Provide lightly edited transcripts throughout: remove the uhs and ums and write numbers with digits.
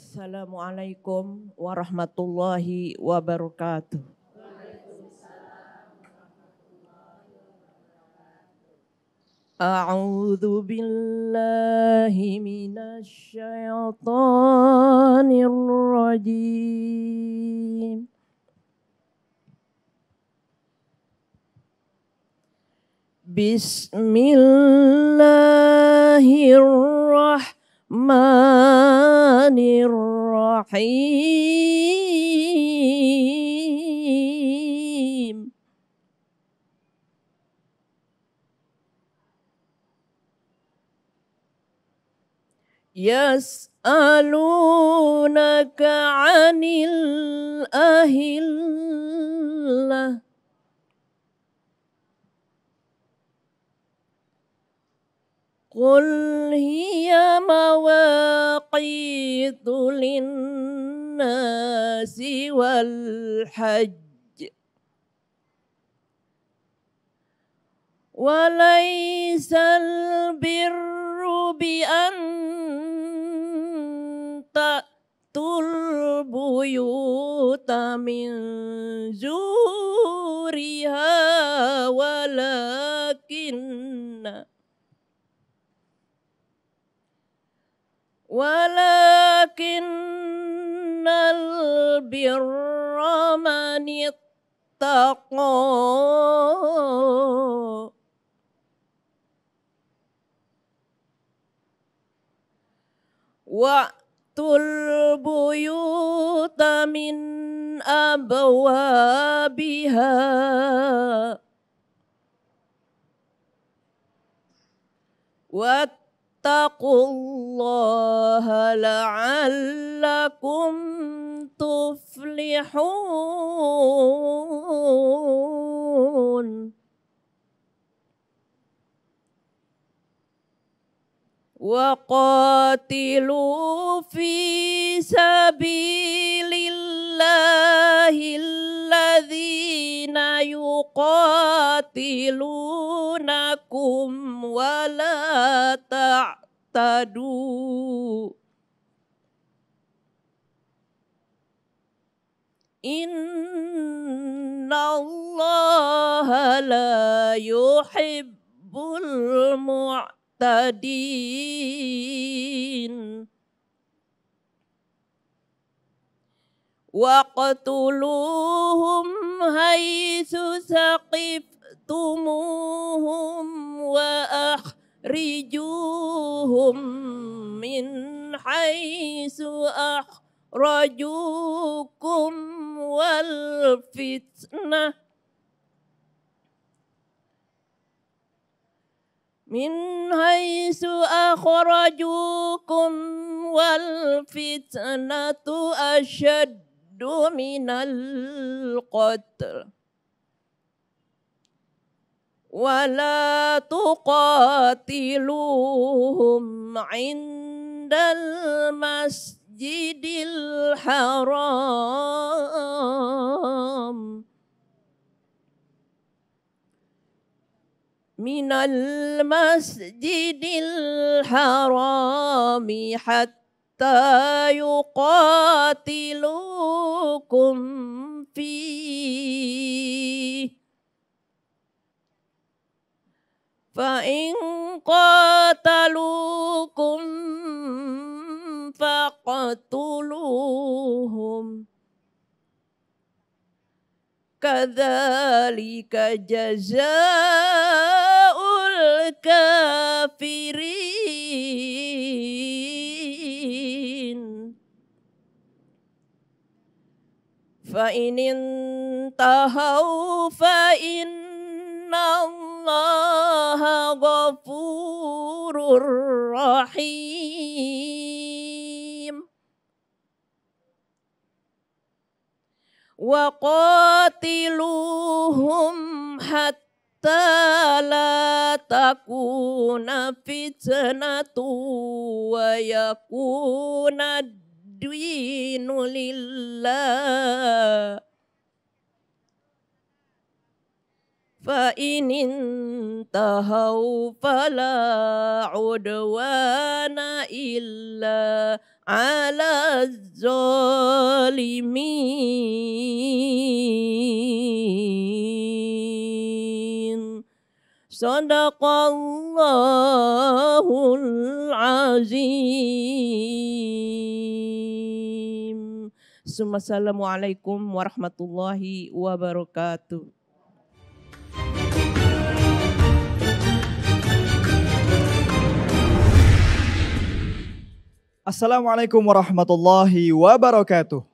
Assalamualaikum warahmatullahi wabarakatuh. A'udzu billahi minasy syaithanir rajim. Bismillahirrahmanirrahim. Yas'alunaka 'anil ahillah. Qul hiya mawaqitu linnasi wal hajj. Walaysal birru bi an ta'tul buyuta min zuriha walakinnal birra man ittaqa. Wa'tul buyuta min abwabiha. Wattaqullaha la'allakum tuflihun. Waqatilu fi sabilillahi alladhina yuqatilunakum wa la ta'tadu. Innallaha la yuhibbul mu'tadin. Waqtuluhum haitsu saqiftumuhum wa akhrijuhum min haitsu akhrajukum wal fitnah min haitsu akhrajukum wal fitnatu asyaddu minal qatl. Wala tuqatiluhum indal masjidil haram. Minal masjidil harami hatta yuqatilukum fihi. Fa in qatalukum faqtuluhum. Kadzalika jazaa'ul kafirin. Fa in intahaw fa innallaha ghafurur rahim. Wa qatiluhum hatta la takuna fitnatu wa yakuna ad-dinu lillah. فإن انتهوا فلا عدوان إلا على الظالمين صدق الله العظيم. Assalamualaikum warahmatullahi wabarakatuh. Assalamualaikum warahmatullahi wabarakatuh.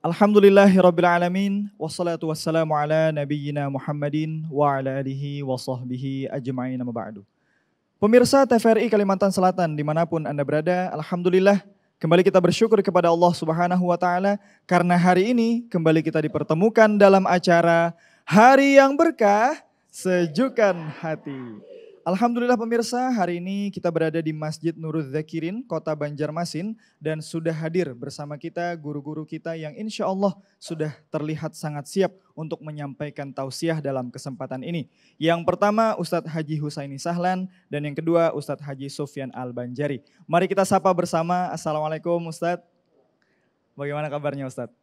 Alhamdulillahirabbil alamin wassalatu wassalamu ala nabiyyina Muhammadin wa ala alihi wa sahbihi ajma'in amma ba'du. Pemirsa TVRI Kalimantan Selatan dimanapun Anda berada, alhamdulillah kembali kita bersyukur kepada Allah Subhanahu wa taala karena hari ini kembali kita dipertemukan dalam acara Hari yang Berkah Sejukkan Hati. Alhamdulillah pemirsa, hari ini kita berada di Masjid Nurul Dzakirin, Kota Banjarmasin, dan sudah hadir bersama kita guru-guru kita yang insya Allah sudah terlihat sangat siap untuk menyampaikan tausiah dalam kesempatan ini. Yang pertama Ustadz Haji Husaini Sahlan, dan yang kedua Ustadz Haji Sufyan Al-Banjari. Mari kita sapa bersama. Assalamualaikum Ustadz. Bagaimana kabarnya Ustadz?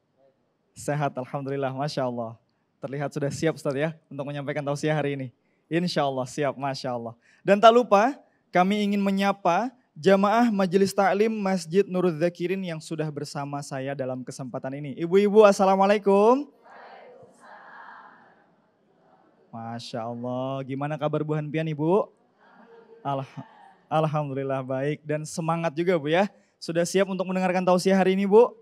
Sehat, alhamdulillah, Masya Allah. Terlihat sudah siap Ustadz ya untuk menyampaikan tausiah hari ini. Insya Allah siap, Masya Allah. Dan tak lupa kami ingin menyapa jamaah Majelis Ta'lim Masjid Nurul Dzakirin yang sudah bersama saya dalam kesempatan ini. Ibu-ibu assalamualaikum. Masya Allah, gimana kabar Bu Hanpian Ibu? Alhamdulillah baik dan semangat juga Bu ya. Sudah siap untuk mendengarkan tausiah hari ini Bu?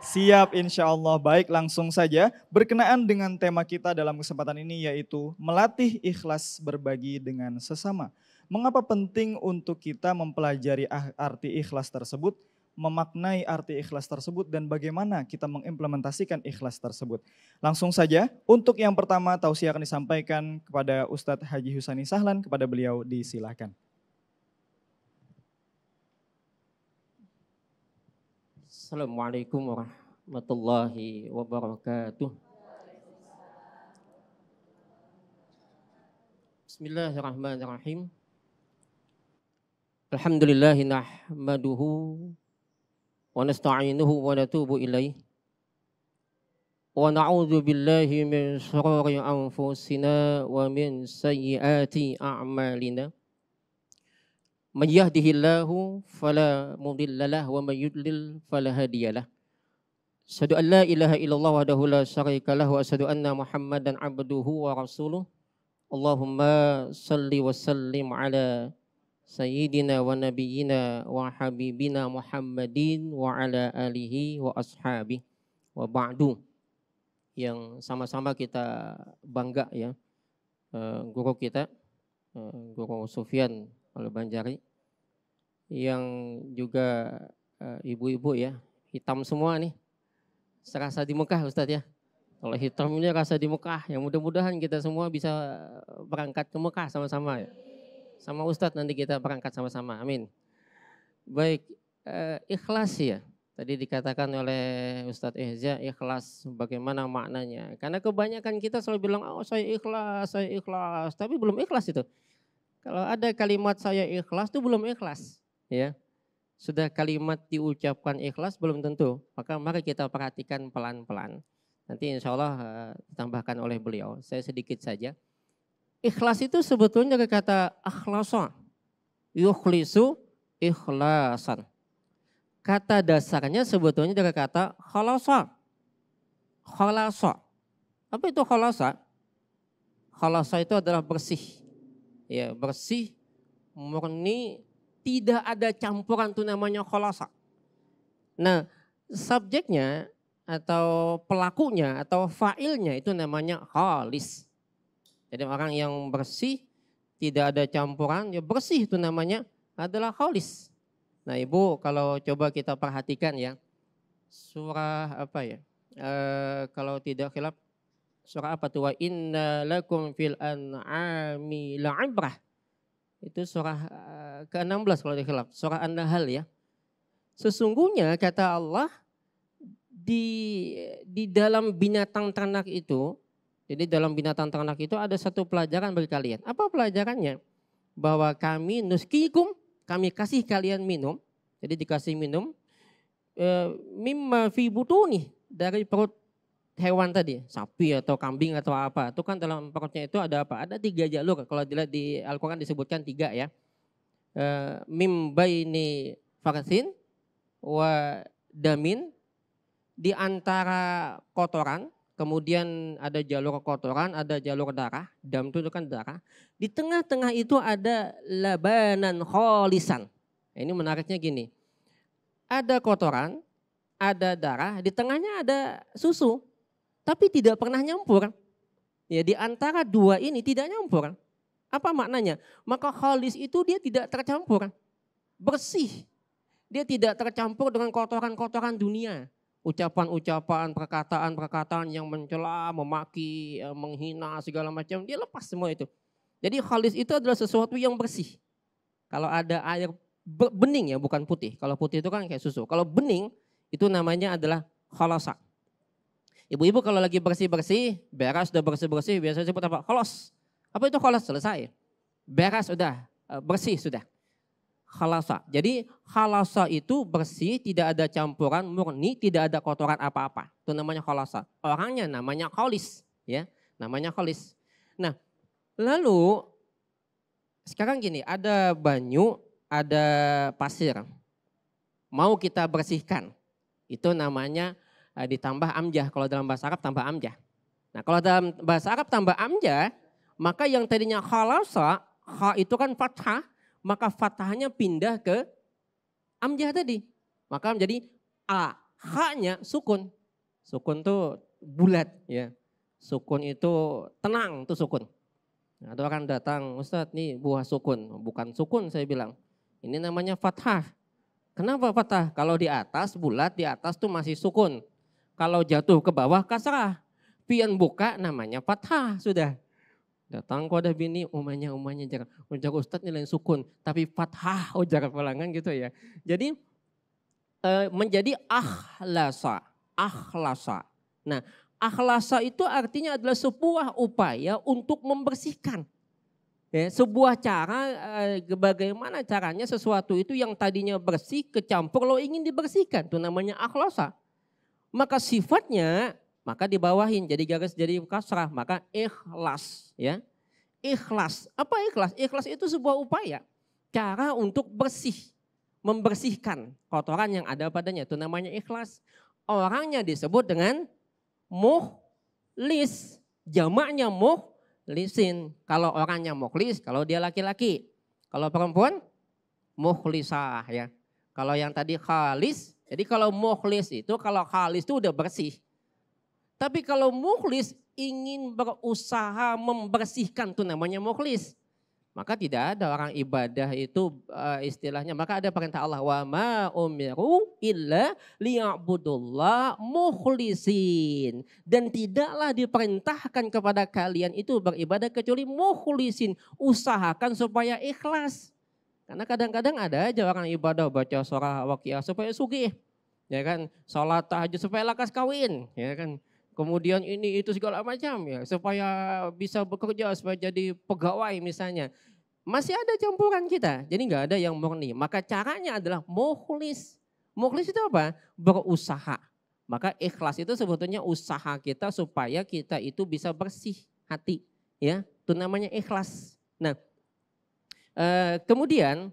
Siap insya Allah. Baik, langsung saja berkenaan dengan tema kita dalam kesempatan ini yaitu melatih ikhlas berbagi dengan sesama. Mengapa penting untuk kita mempelajari arti ikhlas tersebut, memaknai arti ikhlas tersebut dan bagaimana kita mengimplementasikan ikhlas tersebut. Langsung saja untuk yang pertama tausiah akan disampaikan kepada Ustadz Haji Husaini Sahlan, kepada beliau disilahkan. Assalamualaikum warahmatullahi wabarakatuh. Bismillahirrahmanirrahim. Alhamdulillahi nahmaduhu wa nasta'inuhu wa natubu ilaih. Wa na'udzu billahi min syururi anfusina wa min sayyiati a'malina. Man yahdihillahu fala mudilla lahu wa man yudlil fala hadiyalah. Asyhadu an la ilaha illallah wahdahu la syarika lahu wa asyhadu anna Muhammadan abduhu wa rasuluh. Allahumma salli wa sallim ala sayyidina wa nabiyyina wa habibina Muhammadin wa ala alihi wa ashabihi wa ba'du. Yang sama-sama kita bangga ya, guru kita, Guru Sufyan Al-Banjari, yang juga ibu-ibu ya, hitam semua nih, serasa di Mekah Ustadz ya. Kalau hitam ini rasa di Mekah, yang mudah-mudahan kita semua bisa berangkat ke Mekah sama-sama ya. Sama Ustadz nanti kita berangkat sama-sama, amin. Baik, ikhlas ya, tadi dikatakan oleh Ustadz Ehza, ikhlas bagaimana maknanya. Karena kebanyakan kita selalu bilang, oh saya ikhlas, tapi belum ikhlas itu. Kalau ada kalimat saya ikhlas itu belum ikhlas, ya. Sudah kalimat diucapkan ikhlas belum tentu. Maka mari kita perhatikan pelan-pelan. Nanti insya Allah ditambahkan oleh beliau. Saya sedikit saja. Ikhlas itu sebetulnya dari kata akhlasa, yukhlisu ikhlasan. Kata dasarnya sebetulnya dari kata khalasa. Khalasa. Apa itu khalasa? Khalasa itu adalah bersih. Ya, bersih, murni, tidak ada campuran, itu namanya khalasa. Nah, subjeknya atau pelakunya atau fa'ilnya itu namanya khalis. Jadi orang yang bersih, tidak ada campuran, ya bersih itu namanya adalah khalis. Nah Ibu kalau coba kita perhatikan ya, surah apa ya, kalau tidak khilaf, surah apa tuh? Wa inna lakum fil an'ami la'ibrah. Itu surah ke-16 kalau dikilap. Surah An-Nahl ya. Sesungguhnya kata Allah, di dalam binatang ternak itu, jadi dalam binatang ternak itu ada satu pelajaran bagi kalian. Apa pelajarannya? Bahwa kami nuskikum, kami kasih kalian minum. Jadi dikasih minum mimma fi butuni, dari perut hewan tadi, sapi atau kambing atau apa. Itu kan dalam perutnya itu ada apa? Ada 3 jalur. Kalau dilihat di Al-Quran disebutkan 3 ya. Mim baini farsin wa damin, di antara kotoran, kemudian ada jalur kotoran, ada jalur darah, dam itu kan darah. Di tengah-tengah itu ada labanan kholisan. Ini menariknya gini, ada kotoran, ada darah, di tengahnya ada susu, tapi tidak pernah nyampur. Ya, di antara 2 ini tidak nyampur. Apa maknanya? Maka kholis itu dia tidak tercampur, bersih. Dia tidak tercampur dengan kotoran-kotoran dunia. Ucapan-ucapan, perkataan-perkataan yang mencela, memaki, menghina, segala macam. Dia lepas semua itu. Jadi khalis itu adalah sesuatu yang bersih. Kalau ada air bening ya, bukan putih. Kalau putih itu kan kayak susu. Kalau bening itu namanya adalah khalasa. Ibu-ibu kalau lagi bersih-bersih, beres udah bersih-bersih, biasanya sebut apa? Khalas. Apa itu khalas? Selesai. Beres udah, bersih sudah. Khalasa. Jadi khalasa itu bersih, tidak ada campuran, murni, tidak ada kotoran apa-apa. Itu namanya khalasa. Orangnya namanya khalis, ya. Namanya khalis. Nah, lalu sekarang gini, ada banyu, ada pasir. Mau kita bersihkan. Itu namanya ditambah amjah. Kalau dalam bahasa Arab tambah amjah. Nah, kalau dalam bahasa Arab tambah amjah, maka yang tadinya khalasa, kha itu kan fathah, maka fathahnya pindah ke amjah tadi. Maka menjadi a, ha-nya sukun. Sukun itu bulat ya. Sukun itu tenang, itu sukun. Nah, ada orang datang, Ustadz nih buah sukun. Bukan sukun saya bilang. Ini namanya fathah. Kenapa fathah? Kalau di atas bulat, di atas tuh masih sukun. Kalau jatuh ke bawah kasrah. Pian buka namanya fathah sudah. Datang kok ada bini, umanya jangan. Ujar Ustadz nilai sukun, tapi fathah ujar pelangan gitu ya. Jadi menjadi akhlasa. Nah, akhlasa itu artinya adalah sebuah upaya untuk membersihkan. Ya, sebuah cara, bagaimana caranya sesuatu itu yang tadinya bersih kecampur lo ingin dibersihkan. Itu namanya akhlasa. Maka sifatnya, maka dibawahin jadi garis jadi kasrah, maka ikhlas ya. Ikhlas. Apa ikhlas? Ikhlas itu sebuah upaya, cara untuk bersih, membersihkan kotoran yang ada padanya. Itu namanya ikhlas. Orangnya disebut dengan mukhlis. Jamaknya mukhlisin. Kalau orangnya mukhlis, kalau dia laki-laki. Kalau perempuan, mukhlisah ya. Kalau yang tadi khalis, jadi kalau mukhlis itu, kalau khalis itu udah bersih. Tapi kalau mukhlis ingin berusaha membersihkan itu namanya mukhlis. Maka tidak ada orang ibadah itu istilahnya. Maka ada perintah Allah. Wa ma umiru illa liya'budullah mukhlisin. Dan tidaklah diperintahkan kepada kalian itu beribadah kecuali mukhlisin. Usahakan supaya ikhlas. Karena kadang-kadang ada aja orang ibadah baca surah Waqiah supaya sugih. Ya kan, sholat tahajud supaya lakas kawin. Ya kan. Kemudian ini itu segala macam ya supaya bisa bekerja, supaya jadi pegawai misalnya. Masih ada campuran kita, jadi nggak ada yang murni. Maka caranya adalah mukhlis. Mukhlis itu apa? Berusaha. Maka ikhlas itu sebetulnya usaha kita supaya kita itu bisa bersih hati. Ya, itu namanya ikhlas. Nah, kemudian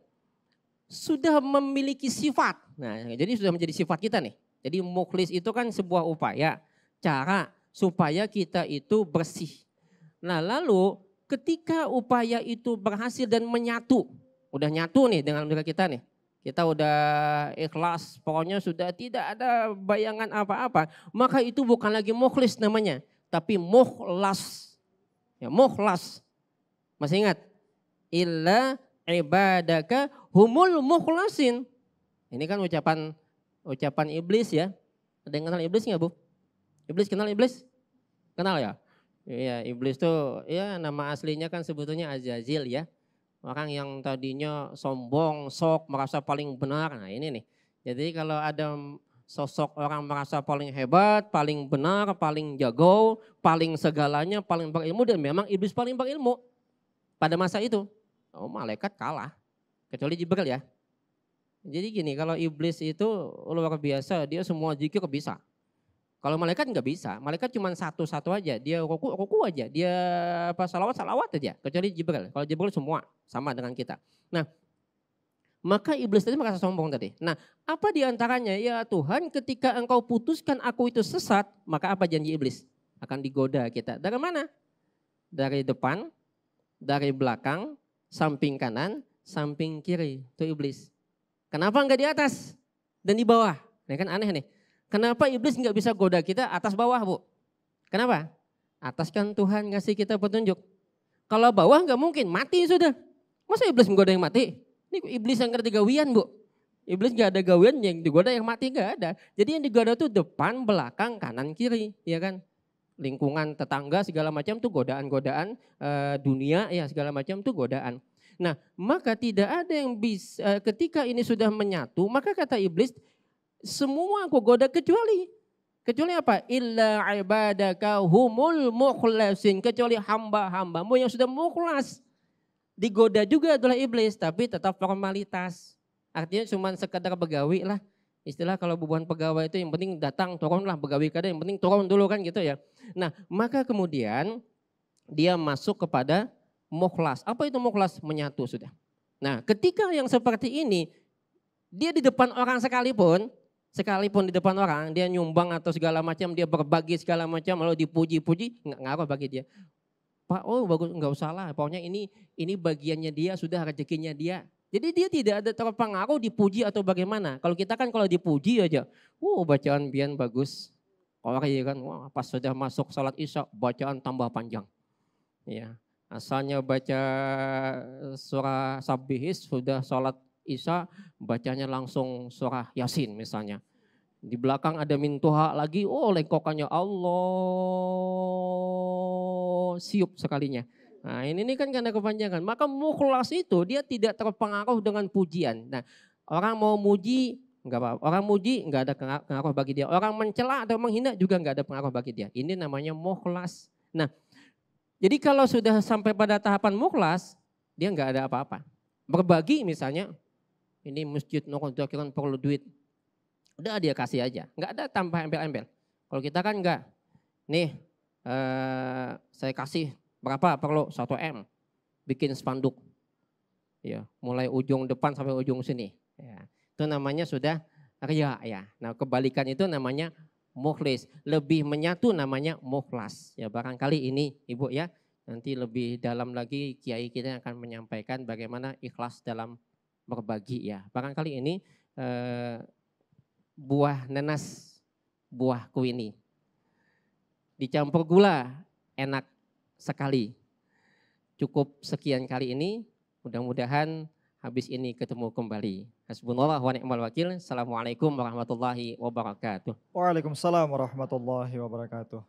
sudah memiliki sifat. Nah, jadi sudah menjadi sifat kita nih. Jadi mukhlis itu kan sebuah upaya. Cara supaya kita itu bersih. Nah lalu ketika upaya itu berhasil dan menyatu. Udah nyatu nih dengan diri kita nih. Kita udah ikhlas, pokoknya sudah tidak ada bayangan apa-apa. Maka itu bukan lagi mukhlis namanya. Tapi mukhlas. Ya, mukhlas. Masih ingat? Illa ibadaka humul mukhlasin. Ini kan ucapan iblis ya. Ada yang kenal iblis nggak Bu? Iblis kenal iblis? Kenal ya? Iya, iblis tuh ya nama aslinya kan sebetulnya Azazil ya. Orang yang tadinya sombong, sok, merasa paling benar. Nah ini nih. Jadi kalau ada sosok orang merasa paling hebat, paling benar, paling jago, paling segalanya, paling berilmu, dan memang iblis paling berilmu pada masa itu. Oh, malaikat kalah, kecuali Jibril ya. Jadi gini, kalau iblis itu luar biasa, dia semua zikir bisa. Kalau malaikat nggak bisa, malaikat cuma satu-satu aja, dia ruku aja, dia salawat aja, kecuali Jibril. Kalau Jibril semua sama dengan kita. Nah, maka iblis tadi merasa sombong tadi. Nah, apa diantaranya? Ya Tuhan, ketika engkau putuskan aku itu sesat, maka apa janji iblis? Akan digoda kita. Dari mana? Dari depan, dari belakang, samping kanan, samping kiri. Itu iblis. Kenapa enggak di atas dan di bawah? Ini kan aneh nih. Kenapa iblis nggak bisa goda kita atas bawah, Bu? Kenapa? Atas kan Tuhan ngasih kita petunjuk. Kalau bawah nggak mungkin, mati sudah. Masa iblis menggoda yang mati? Ini iblis yang ngerti gawian, Bu. Iblis nggak ada gawian, yang digoda yang mati nggak ada. Jadi yang digoda itu depan, belakang, kanan, kiri, ya kan? Lingkungan tetangga segala macam tuh godaan-godaan dunia ya segala macam tuh godaan. Nah, maka tidak ada yang bisa ketika ini sudah menyatu, maka kata iblis, semua aku goda kecuali apa? Illa ibadaka humul mukhlasin, kecuali hamba-hambamu yang sudah mukhlas. Digoda juga adalah iblis, tapi tetap formalitas. Artinya cuma sekedar begawi lah. Istilah kalau bubuhan pegawai itu yang penting datang turunlah, begawi kada yang penting turun dulu kan gitu ya. Nah, maka kemudian dia masuk kepada mukhlas. Apa itu mukhlas? Menyatu sudah. Nah, ketika yang seperti ini dia di depan orang sekalipun di depan orang, dia nyumbang atau segala macam, dia berbagi segala macam, lalu dipuji-puji, nggak ngaruh bagi dia. Pak, oh bagus, nggak usah lah, pokoknya ini bagiannya dia, sudah rezekinya dia. Jadi dia tidak ada terpengaruh dipuji atau bagaimana. Kalau kita kan kalau dipuji aja, bacaan bian bagus. Kalau ya kan, pas sudah masuk salat isya, bacaan tambah panjang. Ya, asalnya baca surah Sabbihis, sudah salat isya, bacanya langsung surah Yasin misalnya. Di belakang ada mintuha lagi, lengkokannya Allah, siup sekalinya. Nah ini kan karena kepanjangan. Maka mukhlas itu dia tidak terpengaruh dengan pujian. Nah orang mau muji, enggak apa-apa. Orang muji enggak ada pengaruh bagi dia. Orang mencela atau menghina juga enggak ada pengaruh bagi dia. Ini namanya mukhlas. Nah jadi kalau sudah sampai pada tahapan mukhlas, dia enggak ada apa-apa. Berbagi misalnya, ini masjid Nurul Dzakirin perlu duit. Udah dia kasih aja, nggak ada tanpa embel-embel. Kalau kita kan enggak, nih saya kasih berapa perlu 1 M, bikin spanduk, ya mulai ujung depan sampai ujung sini. Ya, itu namanya sudah riya ya. Nah kebalikan itu namanya mukhlis, lebih menyatu namanya mukhlas. Ya barangkali ini Ibu ya, nanti lebih dalam lagi kiai kita akan menyampaikan bagaimana ikhlas dalam berbagi ya. Barangkali ini buah nanas, buah kuini. Dicampur gula, enak sekali. Cukup sekian kali ini, mudah-mudahan habis ini ketemu kembali. Hasbunallah wa ni'mal wakil. Assalamualaikum warahmatullahi wabarakatuh. Waalaikumsalam warahmatullahi wabarakatuh.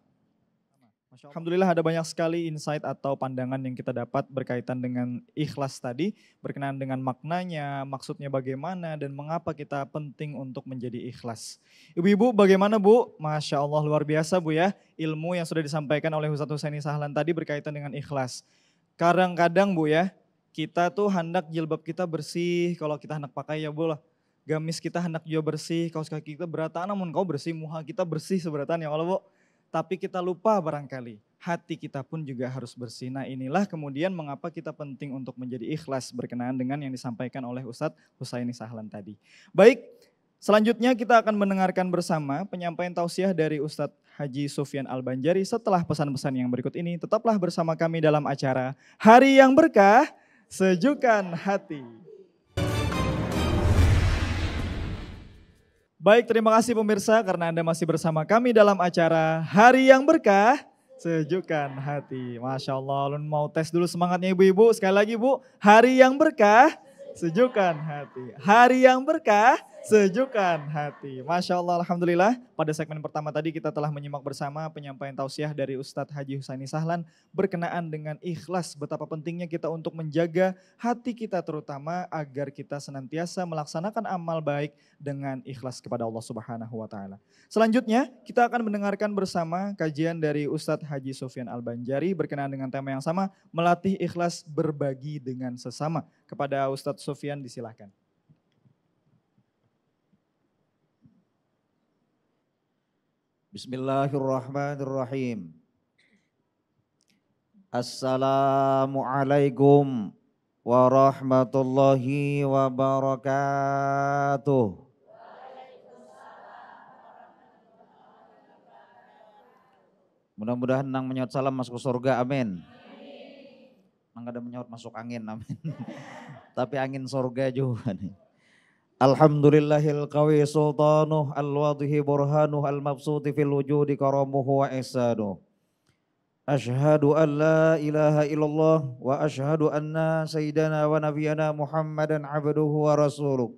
Alhamdulillah ada banyak sekali insight atau pandangan yang kita dapat berkaitan dengan ikhlas tadi, berkenaan dengan maknanya, maksudnya bagaimana, dan mengapa kita penting untuk menjadi ikhlas. Ibu-ibu bagaimana Bu? Masya Allah luar biasa Bu ya, ilmu yang sudah disampaikan oleh Ustadz Husaini Sahlan tadi berkaitan dengan ikhlas. Kadang-kadang Bu ya, kita tuh hendak jilbab kita bersih, kalau kita hendak pakai ya Bu lah. Gamis kita hendak juga bersih, kaos kaki kita beratan, namun kau bersih, muha kita bersih seberatan ya Allah Bu. Tapi kita lupa barangkali, hati kita pun juga harus bersih. Nah inilah kemudian mengapa kita penting untuk menjadi ikhlas berkenaan dengan yang disampaikan oleh Ustadz Husaini Sahlan tadi. Baik, selanjutnya kita akan mendengarkan bersama penyampaian tausiah dari Ustadz Haji Sufyan Al-Banjari setelah pesan-pesan yang berikut ini. Tetaplah bersama kami dalam acara Hari yang Berkah, Sejukkan Hati. Baik, terima kasih pemirsa karena Anda masih bersama kami dalam acara Hari yang Berkah, Sejukkan Hati. Masya Allah, Lun mau tes dulu semangatnya ibu-ibu. Sekali lagi Bu, Hari yang Berkah, Sejukkan Hati. Hari yang Berkah, Sejukkan hati. Masya Allah, Alhamdulillah. Pada segmen pertama tadi kita telah menyimak bersama penyampaian tausiah dari Ustadz Haji Husaini Sahlan berkenaan dengan ikhlas. Betapa pentingnya kita untuk menjaga hati kita terutama agar kita senantiasa melaksanakan amal baik dengan ikhlas kepada Allah Subhanahu wa Ta'ala. Selanjutnya kita akan mendengarkan bersama kajian dari Ustadz Haji Sofyan Al-Banjari berkenaan dengan tema yang sama, melatih ikhlas berbagi dengan sesama. Kepada Ustadz Sofyan disilahkan. Bismillahirrahmanirrahim. Assalamualaikum warahmatullahi wabarakatuh. Mudah-mudahan nang menyaut salam masuk surga, amin. Nang ada menyaut masuk angin, amin. Tapi angin surga juga nih. Alhamdulillahil qawi sultanuh al-wadhi burhanuh al-mabsuti fil wujudi karamuhu wa ihsanuh. Ashhadu an la ilaha illallah wa ashhadu anna sayyidana wa nabiyana Muhammadan abduhu wa rasuluh.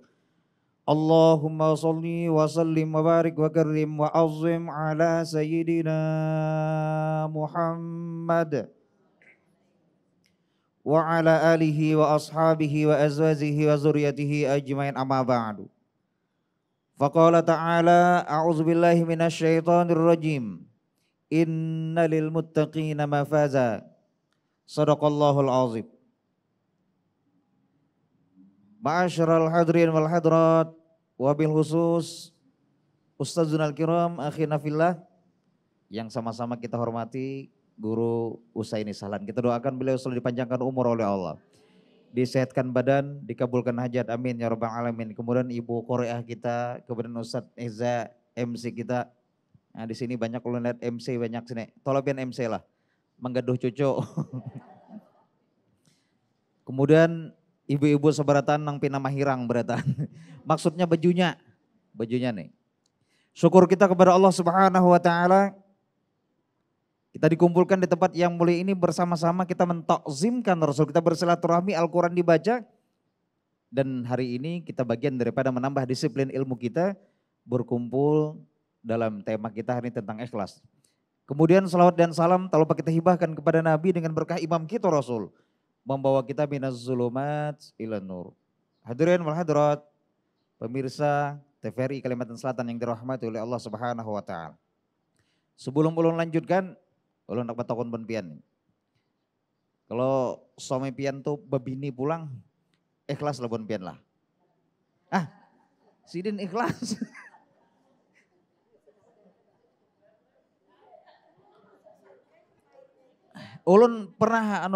Allahumma salli wa sallim wa barik wa karim wa azim ala sayyidina Muhammad wa ala alihi wa ashabihi wa azwajihi wa zuriyatihi ajmain amma ba'du. Faqala ta'ala a'udzu billahi minasy syaithanir rajim. Innalil muttaqina mafaza. Shadaqallahul azim. Ma'asyiral hadirin wal hadirat wabil khusus Ustadzunal kiram akhina fillah yang sama-sama kita hormati Guru Husaini Sahlan. Kita doakan beliau selalu dipanjangkan umur oleh Allah. Disehatkan badan, dikabulkan hajat, amin ya rabbal alamin. Kemudian Ibu Koreah kita, kemudian Ustadz Eza MC kita. Nah di sini banyak kalau lihat MC banyak sini. Tolapian MC lah, menggaduh cucu. Kemudian ibu-ibu seberatan nang pinamah hirang beratan. Maksudnya bajunya nih. Syukur kita kepada Allah Subhanahu wa Ta'ala. Kita dikumpulkan di tempat yang mulia ini bersama-sama kita mentakzimkan Rasul, kita bersilaturahmi, Al-Quran dibaca. Dan hari ini kita bagian daripada menambah disiplin ilmu kita, berkumpul dalam tema kita hari ini tentang ikhlas. Kemudian salawat dan salam tak lupa kita hibahkan kepada Nabi dengan berkah imam kita Rasul. Membawa kita minaz zulumat ilan nur. Hadirin wal hadirat, pemirsa TVRI Kalimantan Selatan yang dirahmati oleh Allah Subhanahu wa Ta'ala. Sebelum ulun lanjutkan, ulun nak batakon ben pian. Kalau suami pian tuh babini pulang, ikhlas lah ben pian lah. Ah, sidin ikhlas. Ulun pernah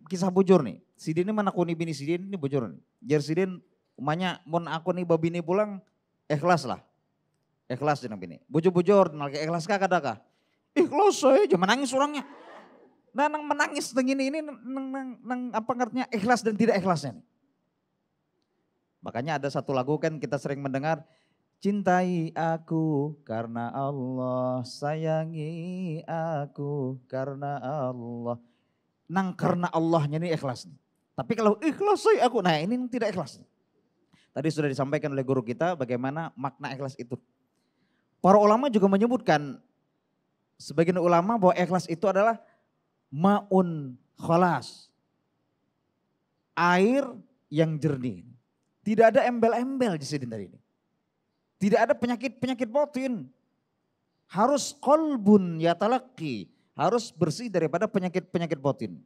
kisah bujur nih. Sidin ini menakuni bini sidin ini bujur nih. Jar sidin umanya mon aku nih babini pulang, ikhlas lah. Ikhlas jeneng bini. Bujur-bujur nalke ikhlas kah kadakah? Ikhlas saya aja menangis orangnya. Nah nang menangis nang ini nang apa ngertinya ikhlas dan tidak ikhlasnya nih. Makanya ada satu lagu kan kita sering mendengar, cintai aku karena Allah, sayangi aku karena Allah. Nang karena Allahnya ini ikhlas nih. Tapi kalau ikhlas saya aku, nah ini tidak ikhlas. Tadi sudah disampaikan oleh guru kita bagaimana makna ikhlas itu. Para ulama juga menyebutkan, sebagian ulama bahwa ikhlas itu adalah ma'un khalas. Air yang jernih. Tidak ada embel-embel di sini tadi ini. Tidak ada penyakit-penyakit batin. Harus qalbun yatalaqi. Harus bersih daripada penyakit-penyakit batin.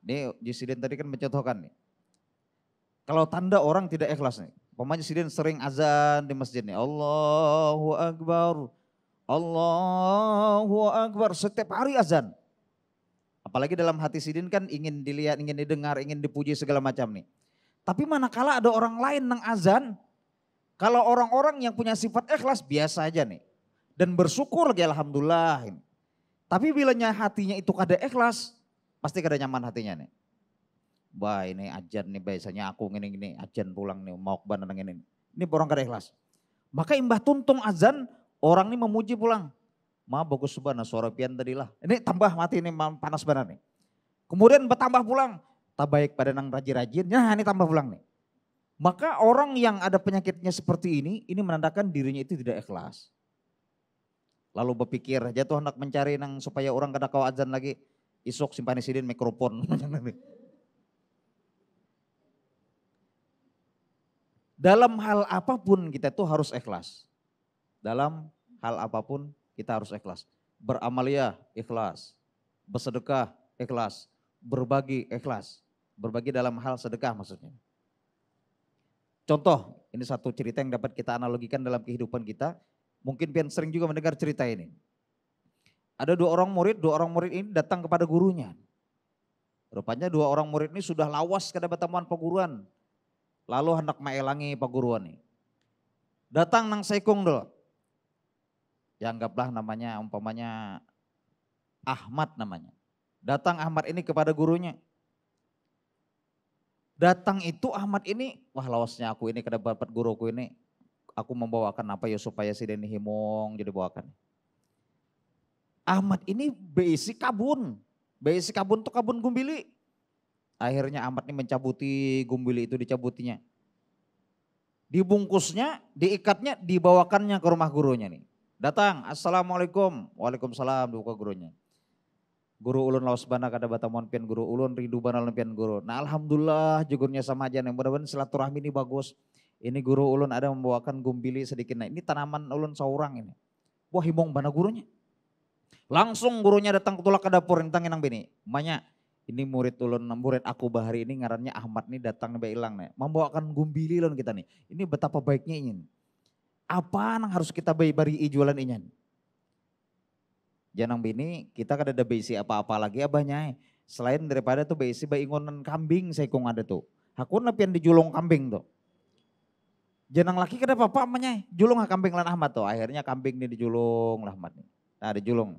Ini Jisidin tadi kan mencontohkan nih. Kalau tanda orang tidak ikhlas nih. Pemanya Sidin sering azan di masjid nih. Allahu Akbar. Allahu Akbar. Setiap hari azan. Apalagi dalam hati Sidin kan ingin dilihat, ingin didengar, ingin dipuji segala macam nih. Tapi manakala ada orang lain yang azan. Kalau orang-orang yang punya sifat ikhlas biasa aja nih. Dan bersyukur lagi alhamdulillah. Tapi bilanya hatinya itu kada ikhlas. Pasti kada nyaman hatinya nih. Wah ini ajan nih biasanya aku gini ajan pulang nih mau kebanan ini. Ini orang kada ikhlas. Maka imbah tuntung azan orang ini memuji pulang. Ma bagus banget suara pian tadi lah. Ini tambah mati ini panas banget nih. Kemudian bertambah pulang. tabaik pada nang rajin-rajin, nah ini tambah pulang nih. Maka orang yang ada penyakitnya seperti ini menandakan dirinya itu tidak ikhlas. Lalu berpikir, jatuh hendak mencari nang supaya orang kada kau azan lagi, isok simpani sidin mikrofon. Dalam hal apapun kita tuh harus ikhlas. Dalam hal apapun kita harus ikhlas. Beramaliyah ikhlas, bersedekah ikhlas, berbagi ikhlas. Berbagi dalam hal sedekah maksudnya. Contoh, ini satu cerita yang dapat kita analogikan dalam kehidupan kita. Mungkin pian sering juga mendengar cerita ini. Ada dua orang murid ini datang kepada gurunya. Rupanya dua orang murid ini sudah lawas ke batamuan perguruan. Lalu hendak maelangi perguruan ini. Datang nang saikung dulu. Ya anggaplah namanya umpamanya Ahmad namanya. Datang Ahmad ini kepada gurunya. Datang itu Ahmad ini, wah lawasnya aku ini kada dapat guruku ini. Aku membawakan apa ya supaya si Deni himong jadi bawakan. Ahmad ini beisi kabun. Beisi kabun tuh kabun gumbili. Akhirnya Ahmad ini mencabuti gumbili itu dicabutinya. Dibungkusnya, diikatnya, dibawakannya ke rumah gurunya nih. Datang, assalamualaikum, waalaikumsalam, buka gurunya. Guru ulun laos bana kada batamuan pian guru ulun rindu bana pian guru. Nah alhamdulillah jugurnya sama aja nih, mudah-mudahan silaturahmi ini bagus. Ini guru ulun ada membawakan gumbili sedikit, nah ini tanaman ulun saurang ini. Wah himong bana gurunya. Langsung gurunya datang ketulak ke dapur nentang inang bini. Emangnya ini murid ulun, murid aku bahari ini ngarannya Ahmad nih datang nih ilang nih. Membawakan gumbili ulun kita nih. Ini betapa baiknya ini. Apa yang harus kita bari jualan ini? Janang bini kita kada ada besi apa-apa lagi abahnya. Selain daripada tuh besi baingonan kambing saya kong ada tuh. Hakun napian dijulung kambing tuh. Janang laki kada apa-apa amanya. Julung kambing lan Ahmad tuh. Akhirnya kambing nih dijulung lah Ahmad nih. Nah dijulung.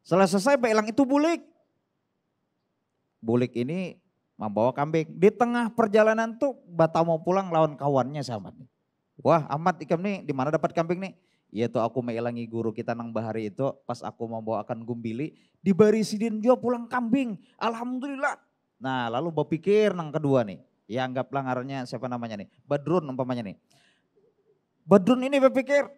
Setelah selesai bailang itu bulik. Bulik ini membawa kambing. Di tengah perjalanan tuh bata mau pulang lawan kawannya si Ahmad nih. Wah Ahmad ikam nih di mana dapat kambing nih? Iya tuh aku mailangi guru kita nang bahari itu pas aku membawakan gumbili dibari sidin juga pulang kambing. Alhamdulillah. Nah lalu berpikir nang kedua nih. Ya anggaplah ngarannya siapa namanya nih? Badrun umpamanya nih. Badrun ini berpikir.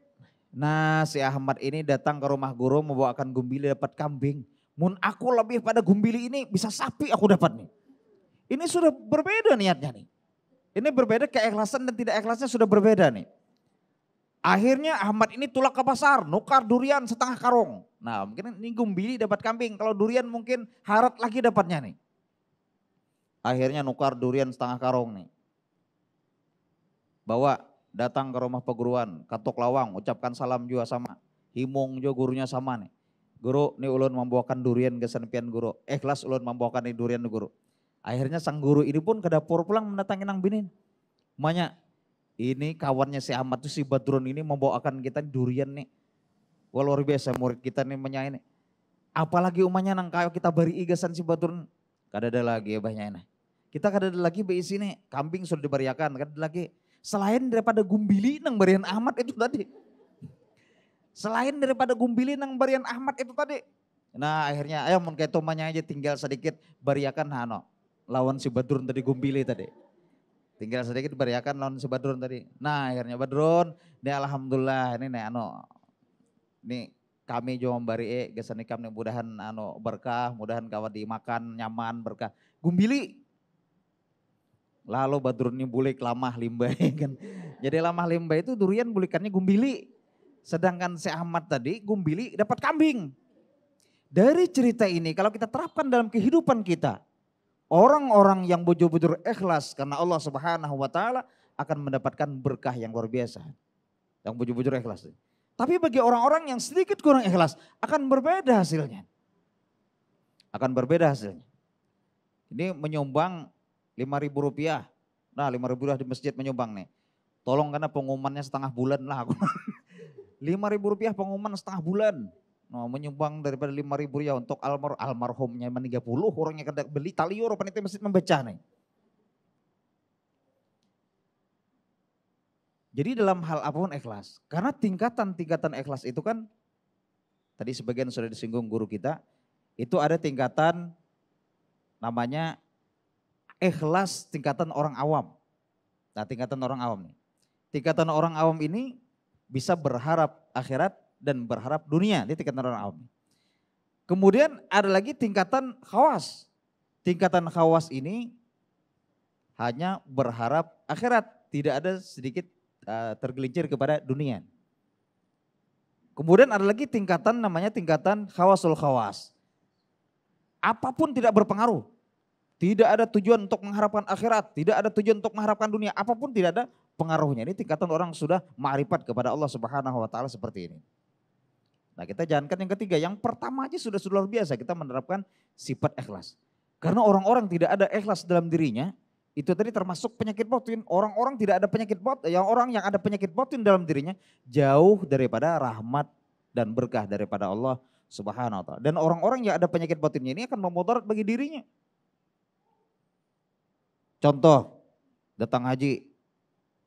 Nah si Ahmad ini datang ke rumah guru membawakan gumbili dapat kambing. Mun aku lebih pada gumbili ini bisa sapi aku dapat nih. Ini sudah berbeda niatnya nih. Ini berbeda keikhlasan dan tidak ikhlasnya sudah berbeda nih. Akhirnya Ahmad ini tulak ke pasar, nukar durian setengah karung. Nah mungkin ini gumbili dapat kambing, kalau durian mungkin harat lagi dapatnya nih. Akhirnya nukar durian setengah karung nih. Bawa datang ke rumah perguruan, katok lawang, ucapkan salam juga sama. Himong juga gurunya sama nih. Guru, ini ulun membawakan durian ke senpian guru. Ikhlas ulun membawakan ini durian guru. Akhirnya sang guru ini pun ke dapur pulang mendatangi nang binin. Emangnya, ini kawannya si Ahmad tuh si Badrun ini membawakan kita durian nih. Wah luar biasa murid kita nih menyain nih. Apalagi umanya nang kayo kita bari igasan si Badrun. Kada ada lagi ya banyak. Kita kada ada lagi beisi nih. Kambing sudah dibariakan. Kada ada lagi. Selain daripada gumbili nang barian Ahmad itu tadi. Selain daripada gumbili nang barian Ahmad itu tadi. Nah akhirnya ayo mun kayak tomanya aja tinggal sedikit bariakan hano. Lawan si Badrun tadi gumbili tadi. Tinggal sedikit bariakan lawan si Badrun tadi. Nah akhirnya Badrun, ini alhamdulillah ini nih ini kami juga membari gesan ikam nih mudahan berkah, mudahan kawan dimakan nyaman berkah. Gumbili. Lalu Badrun ini bulik lamah limbah kan. Jadi lamah limbah itu durian bulikannya gumbili. Sedangkan si Ahmad tadi gumbili dapat kambing. Dari cerita ini kalau kita terapkan dalam kehidupan kita. Orang-orang yang bujur-bujur ikhlas karena Allah Subhanahu wa taala akan mendapatkan berkah yang luar biasa. Yang bujur-bujur ikhlas. Tapi bagi orang-orang yang sedikit kurang ikhlas akan berbeda hasilnya. Akan berbeda hasilnya. Ini menyumbang Rp5.000. Nah Rp5.000 di masjid menyumbang nih. Tolong karena pengumumannya setengah bulan lah aku. Rp5.000 pengumuman setengah bulan. No, menyumbang daripada Rp5.000 untuk almarhumnya 30 orangnya kada beli taliur panitia masjid membaca nih. Jadi dalam hal apapun ikhlas. Karena tingkatan-tingkatan ikhlas itu kan tadi sebagian sudah disinggung guru kita, itu ada tingkatan namanya ikhlas tingkatan orang awam. Nah, tingkatan orang awam nih. Tingkatan orang awam ini bisa berharap akhirat dan berharap dunia. Ini tingkatan orang awam. Kemudian ada lagi tingkatan khawas. Tingkatan khawas ini hanya berharap akhirat. Tidak ada sedikit tergelincir kepada dunia. Kemudian ada lagi tingkatan namanya tingkatan khawasul khawas. Apapun tidak berpengaruh. Tidak ada tujuan untuk mengharapkan akhirat, tidak ada tujuan untuk mengharapkan dunia, apapun tidak ada pengaruhnya. Ini tingkatan orang sudah ma'rifat kepada Allah Subhanahu wa taala seperti ini. Nah, kita jalankan yang ketiga. Yang pertama aja sudah luar biasa, kita menerapkan sifat ikhlas. Karena orang-orang tidak ada ikhlas dalam dirinya, itu tadi termasuk penyakit batin. Orang-orang tidak ada penyakit batin, orang yang ada penyakit batin dalam dirinya jauh daripada rahmat dan berkah daripada Allah Subhanahu wa taala. Dan orang-orang yang ada penyakit batinnya ini akan memudarat bagi dirinya. Contoh, datang haji,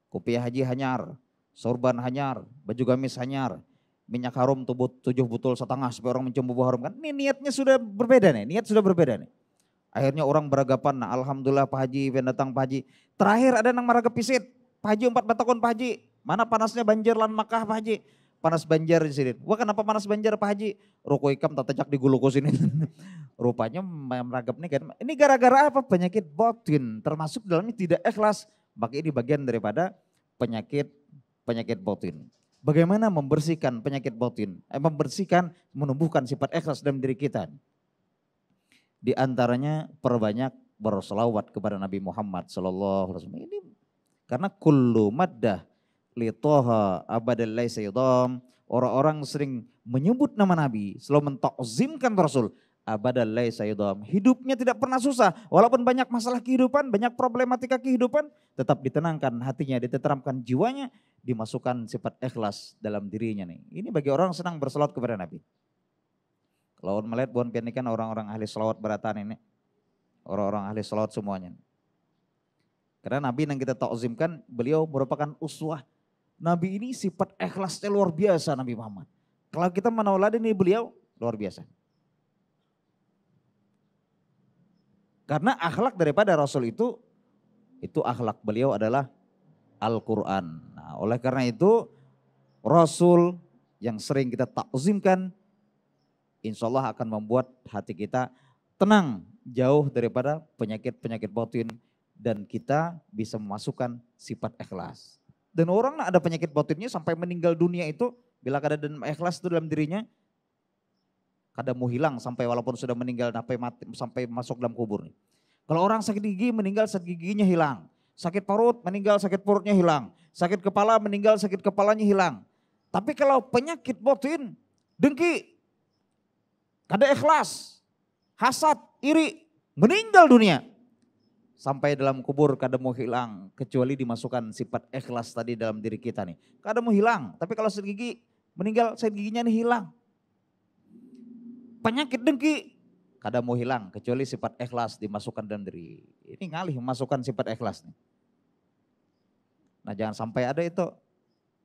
kopiah haji hanyar, sorban hanyar, baju gamis hanyar, minyak harum 7 botol setengah supaya orang mencium bau harum kan. Ini niatnya sudah berbeda nih, niat sudah berbeda nih. Akhirnya orang beragapan, nah alhamdulillah Pak Haji, datang Pak Haji. Terakhir ada yang maragap pisit, Pak Haji 4 batakon Pak Haji. Mana panasnya banjir lan Makkah Pak Haji. Panas banjir di sini. Wah, kenapa panas banjir Pak Haji? Rokok ikam tak tejak di gulukos ini. Rupanya meragap nih kan. Ini gara-gara apa? Penyakit batin. Termasuk dalamnya tidak ikhlas. Maka ini bagian daripada penyakit batin. Bagaimana membersihkan penyakit batin? Membersihkan, menumbuhkan sifat ikhlas dalam diri kita. Di antaranya perbanyak berselawat kepada Nabi Muhammad SAW. Ini karena kullu maddah li toha abadal laisa yudam. Orang-orang sering menyebut nama Nabi, selalu mentakzimkan Rasul. Abadal laisa yudam. Hidupnya tidak pernah susah. Walaupun banyak masalah kehidupan, banyak problematika kehidupan, tetap ditenangkan hatinya, diteteramkan jiwanya, dimasukkan sifat ikhlas dalam dirinya nih. Ini bagi orang senang berselawat kepada Nabi. Kalau melihat bukan pianikan orang-orang ahli selawat beratan ini. Orang-orang ahli selawat semuanya. Karena Nabi yang kita takzimkan, beliau merupakan uswah. Nabi ini sifat ikhlasnya luar biasa Nabi Muhammad. Kalau kita menauladi beliau luar biasa. Karena akhlak daripada Rasul itu akhlak beliau adalah Al-Quran. Nah, oleh karena itu Rasul yang sering kita takzimkan, insya Allah akan membuat hati kita tenang, jauh daripada penyakit-penyakit batin, dan kita bisa memasukkan sifat ikhlas. Dan orang ada penyakit batinnya sampai meninggal dunia itu, bila keadaan ikhlas itu dalam dirinya, kadang mau hilang sampai walaupun sudah meninggal sampai masuk dalam kubur. Kalau orang sakit gigi meninggal sakit giginya hilang. Sakit perut meninggal sakit perutnya hilang. Sakit kepala meninggal sakit kepalanya hilang. Tapi kalau penyakit batin, dengki, kada ikhlas, hasad, iri, meninggal dunia. Sampai dalam kubur kada mau hilang kecuali dimasukkan sifat ikhlas tadi dalam diri kita nih. Kada mau hilang, tapi kalau sakit gigi meninggal sakit giginya nih hilang. Penyakit dengki kada mau hilang kecuali sifat ikhlas dimasukkan dalam diri. Ini ngalih memasukkan sifat ikhlas nih. Nah, jangan sampai ada itu.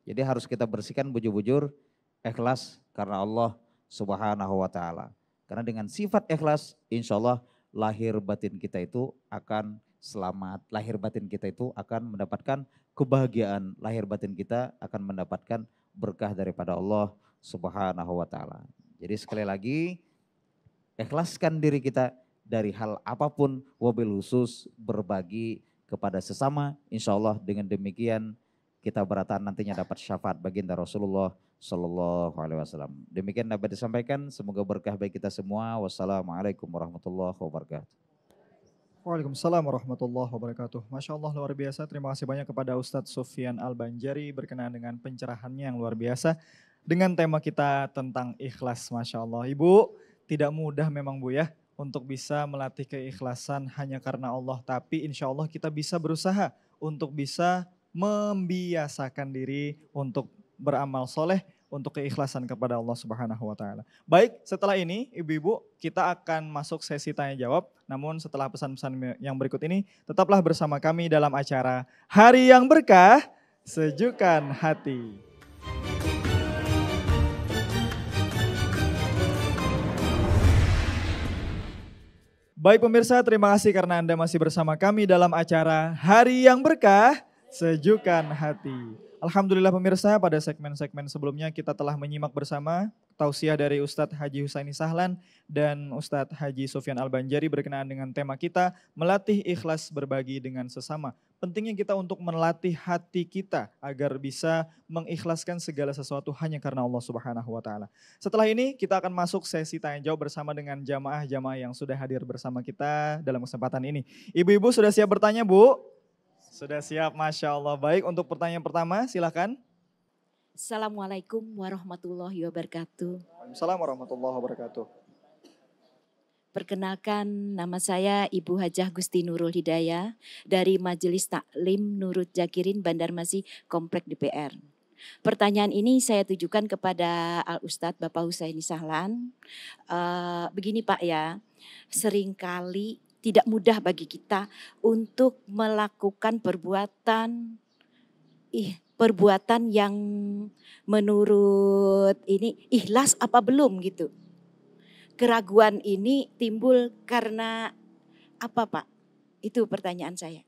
Jadi harus kita bersihkan bujur-bujur ikhlas karena Allah Subhanahu wa taala. Karena dengan sifat ikhlas insya Allah lahir batin kita itu akan selamat, lahir batin kita itu akan mendapatkan kebahagiaan, lahir batin kita akan mendapatkan berkah daripada Allah Subhanahu wa taala. Jadi sekali lagi, ikhlaskan diri kita dari hal apapun, wabil khusus berbagi kepada sesama. Insya Allah dengan demikian kita beratan nantinya dapat syafaat baginda Rasulullah Sallallahu Alaihi Wasallam. Demikian dapat disampaikan, semoga berkah bagi kita semua. Wassalamualaikum warahmatullahi wabarakatuh. Waalaikumsalam warahmatullahi wabarakatuh. Masya Allah luar biasa. Terima kasih banyak kepada Ustadz Sufyan Al-Banjari berkenaan dengan pencerahannya yang luar biasa. Dengan tema kita tentang ikhlas, Masya Allah. Ibu, tidak mudah memang Bu ya untuk bisa melatih keikhlasan hanya karena Allah. Tapi insya Allah kita bisa berusaha untuk bisa membiasakan diri untuk beramal soleh, untuk keikhlasan kepada Allah Subhanahu wa taala. Baik, setelah ini ibu-ibu kita akan masuk sesi tanya jawab. Namun setelah pesan-pesan yang berikut ini tetaplah bersama kami dalam acara Hari yang Berkah, Sejukkan Hati. Baik pemirsa, terima kasih karena Anda masih bersama kami dalam acara Hari yang Berkah, Sejukkan Hati. Alhamdulillah pemirsa, pada segmen-segmen sebelumnya kita telah menyimak bersama tausiah dari Ustadz Haji Husaini Sahlan dan Ustadz Haji Sofyan Al-Banjari berkenaan dengan tema kita, melatih ikhlas berbagi dengan sesama. Pentingnya kita untuk melatih hati kita agar bisa mengikhlaskan segala sesuatu hanya karena Allah Subhanahu wa Ta'ala. Setelah ini kita akan masuk sesi tanya jawab bersama dengan jamaah-jamaah yang sudah hadir bersama kita dalam kesempatan ini. Ibu-ibu sudah siap bertanya, Bu? Sudah siap, Masya Allah. Baik, untuk pertanyaan pertama silakan. Assalamualaikum warahmatullahi wabarakatuh. Waalaikumsalam warahmatullahi wabarakatuh. Perkenalkan, nama saya Ibu Hajah Gusti Nurul Hidayah dari Majelis Taklim Nurut Jakirin Bandarmasi Komplek DPR. Pertanyaan ini saya tujukan kepada Al Ustadz Bapak Husaini Sahlan. Begini Pak ya, seringkali tidak mudah bagi kita untuk melakukan perbuatan yang menurut ini ikhlas apa belum gitu. Keraguan ini timbul karena apa Pak? Itu pertanyaan saya.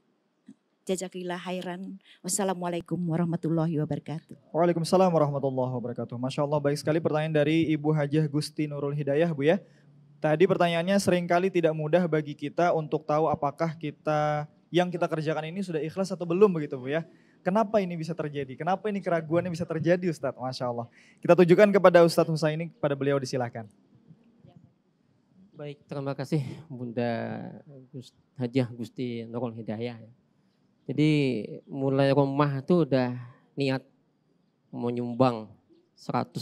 Jazakillah khairan. Wassalamualaikum warahmatullahi wabarakatuh. Waalaikumsalam warahmatullahi wabarakatuh. Masya Allah, baik sekali pertanyaan dari Ibu Hajah Gusti Nurul Hidayah, Bu ya. Tadi pertanyaannya seringkali tidak mudah bagi kita untuk tahu apakah yang kita kerjakan ini sudah ikhlas atau belum begitu Bu ya. Kenapa ini bisa terjadi? Kenapa ini keraguannya bisa terjadi Ustadz? Masya Allah. Kita tujukan kepada Ustadz Husaini, kepada beliau disilakan. Baik, terima kasih Bunda Hajah Gusti Nurul Hidayah. Jadi mulai rumah tuh udah niat mau nyumbang 100.000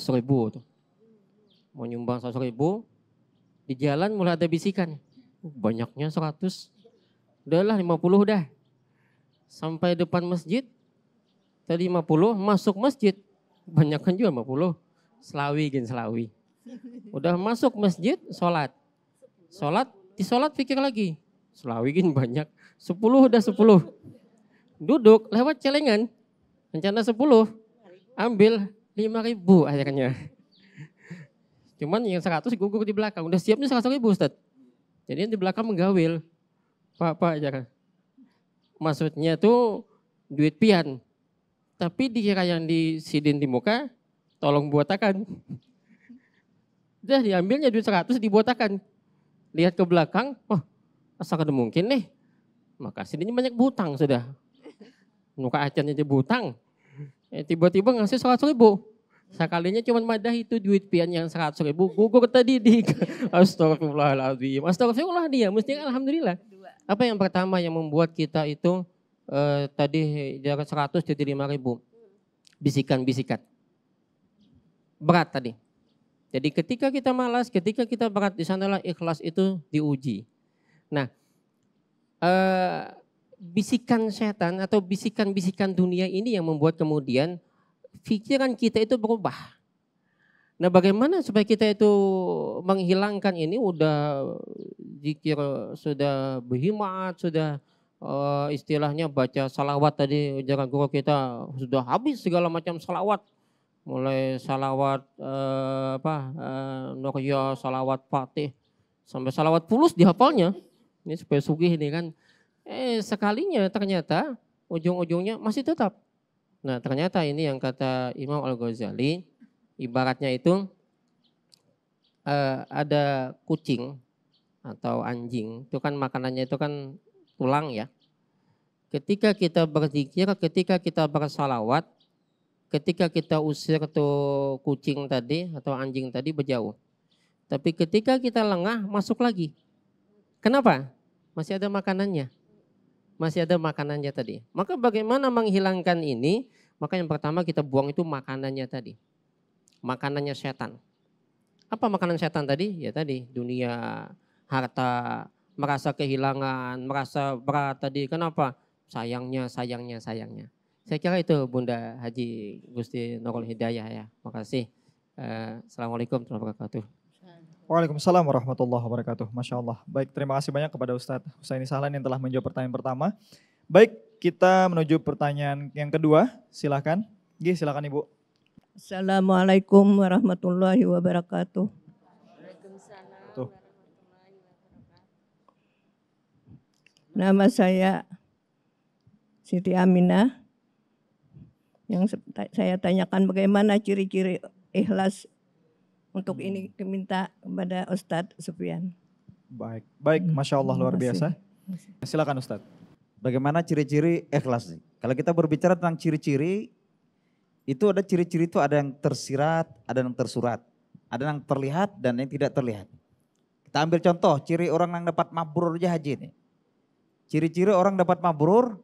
tuh. Mau nyumbang 100.000, di jalan mulai ada bisikan. Banyaknya 100, udahlah 50 dah. Sampai depan masjid, tadi 50, masuk masjid, banyakkan juga 50. Selawi. Udah masuk masjid, sholat. Sholat pikir lagi. Selawi banyak, 10 udah 10. Duduk, lewat celengan, rencana 10, ambil 5.000 akhirnya. Cuman yang 100 gugur di belakang, udah siapnya 100.000 Ustaz. Jadi yang di belakang menggawil. Pak aja kan. Maksudnya tuh duit pian. Tapi dikira yang disidin di muka, tolong buatakan. Udah diambilnya duit 100 dibuatakan. Lihat ke belakang, asal ada mungkin nih. Maka sidinnya banyak butang sudah. Muka acarnya aja butang. Tiba-tiba ngasih 100.000. Sekalinya cuma madah itu duit pian yang 100.000. Gugur tadi di astagfirullahaladzim. Astagfirullah dia, mestinya alhamdulillah. Apa yang pertama yang membuat kita itu tadi jarak 100 jadi 5.000? Bisikan-bisikan. Berat tadi. Jadi ketika kita malas, ketika kita berat, di sanalah ikhlas itu diuji. Nah, bisikan setan atau bisikan-bisikan dunia ini yang membuat kemudian pikiran kita itu berubah. Nah, bagaimana supaya kita itu menghilangkan ini? Udah zikir, sudah berhimat, sudah istilahnya baca salawat tadi ajaran guru kita sudah habis segala macam salawat. Mulai salawat Nurya, salawat Fatih, sampai salawat Fulus dihafalnya. Ini supaya sugih ini kan. Sekalinya ternyata ujung-ujungnya masih tetap. Nah, ternyata ini yang kata Imam Al-Ghazali, ibaratnya itu ada kucing atau anjing, itu kan makanannya itu kan tulang ya. Ketika kita berzikir, ketika kita bersalawat, ketika kita usir tuh kucing tadi atau anjing tadi berjauh. Tapi ketika kita lengah, masuk lagi. Kenapa? Masih ada makanannya. Masih ada makanannya tadi. Maka bagaimana menghilangkan ini? Maka yang pertama kita buang itu makanannya tadi. Makanannya setan. Apa makanan setan tadi? Ya tadi dunia, harta, merasa kehilangan, merasa berat tadi. Kenapa? Sayangnya. Saya kira itu Bunda Haji Gusti Nurul Hidayah ya. Makasih. Assalamualaikum warahmatullahi wabarakatuh. Waalaikumsalam warahmatullahi wabarakatuh. Masya Allah. Baik, terima kasih banyak kepada Ustadz Husaini Sahlan yang telah menjawab pertanyaan pertama. Baik, kita menuju pertanyaan yang kedua. Silakan. Silakan Ibu. Assalamualaikum warahmatullahi wabarakatuh. Nama saya Siti Aminah. Yang saya tanyakan bagaimana ciri-ciri ikhlas untuk ini diminta kepada Ustadz Sufyan. Baik, Masya Allah luar biasa. Silakan Ustadz. Bagaimana ciri-ciri ikhlas nih? Kalau kita berbicara tentang ciri-ciri, itu ada ciri-ciri itu ada yang tersirat, ada yang tersurat. Ada yang terlihat dan yang tidak terlihat. Kita ambil contoh, ciri orang yang dapat mabrur aja haji nih. Ciri-ciri orang dapat mabrur,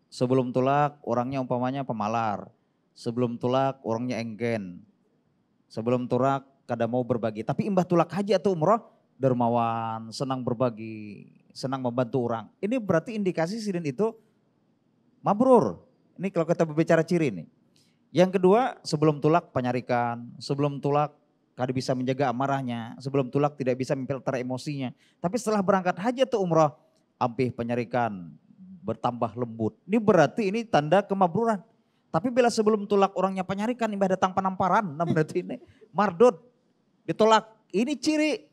sebelum tulak orangnya umpamanya pemalar. Sebelum tulak orangnya enggen. Sebelum tulak kada mau berbagi. Tapi imbah tulak haji atau umrah, dermawan, senang berbagi, senang membantu orang. Ini berarti indikasi sidin itu mabrur. Ini kalau kita berbicara ciri nih. Yang kedua, sebelum tulak penyarikan, sebelum tulak kada bisa menjaga amarahnya, sebelum tulak tidak bisa memfilter emosinya. Tapi setelah berangkat haji atau umrah, ampih penyarikan, bertambah lembut. Ini berarti ini tanda kemabruran. Tapi bila sebelum tulak orangnya penyarikan, imbah datang penamparan, nah berarti ini mardut, ditolak. Ini ciri.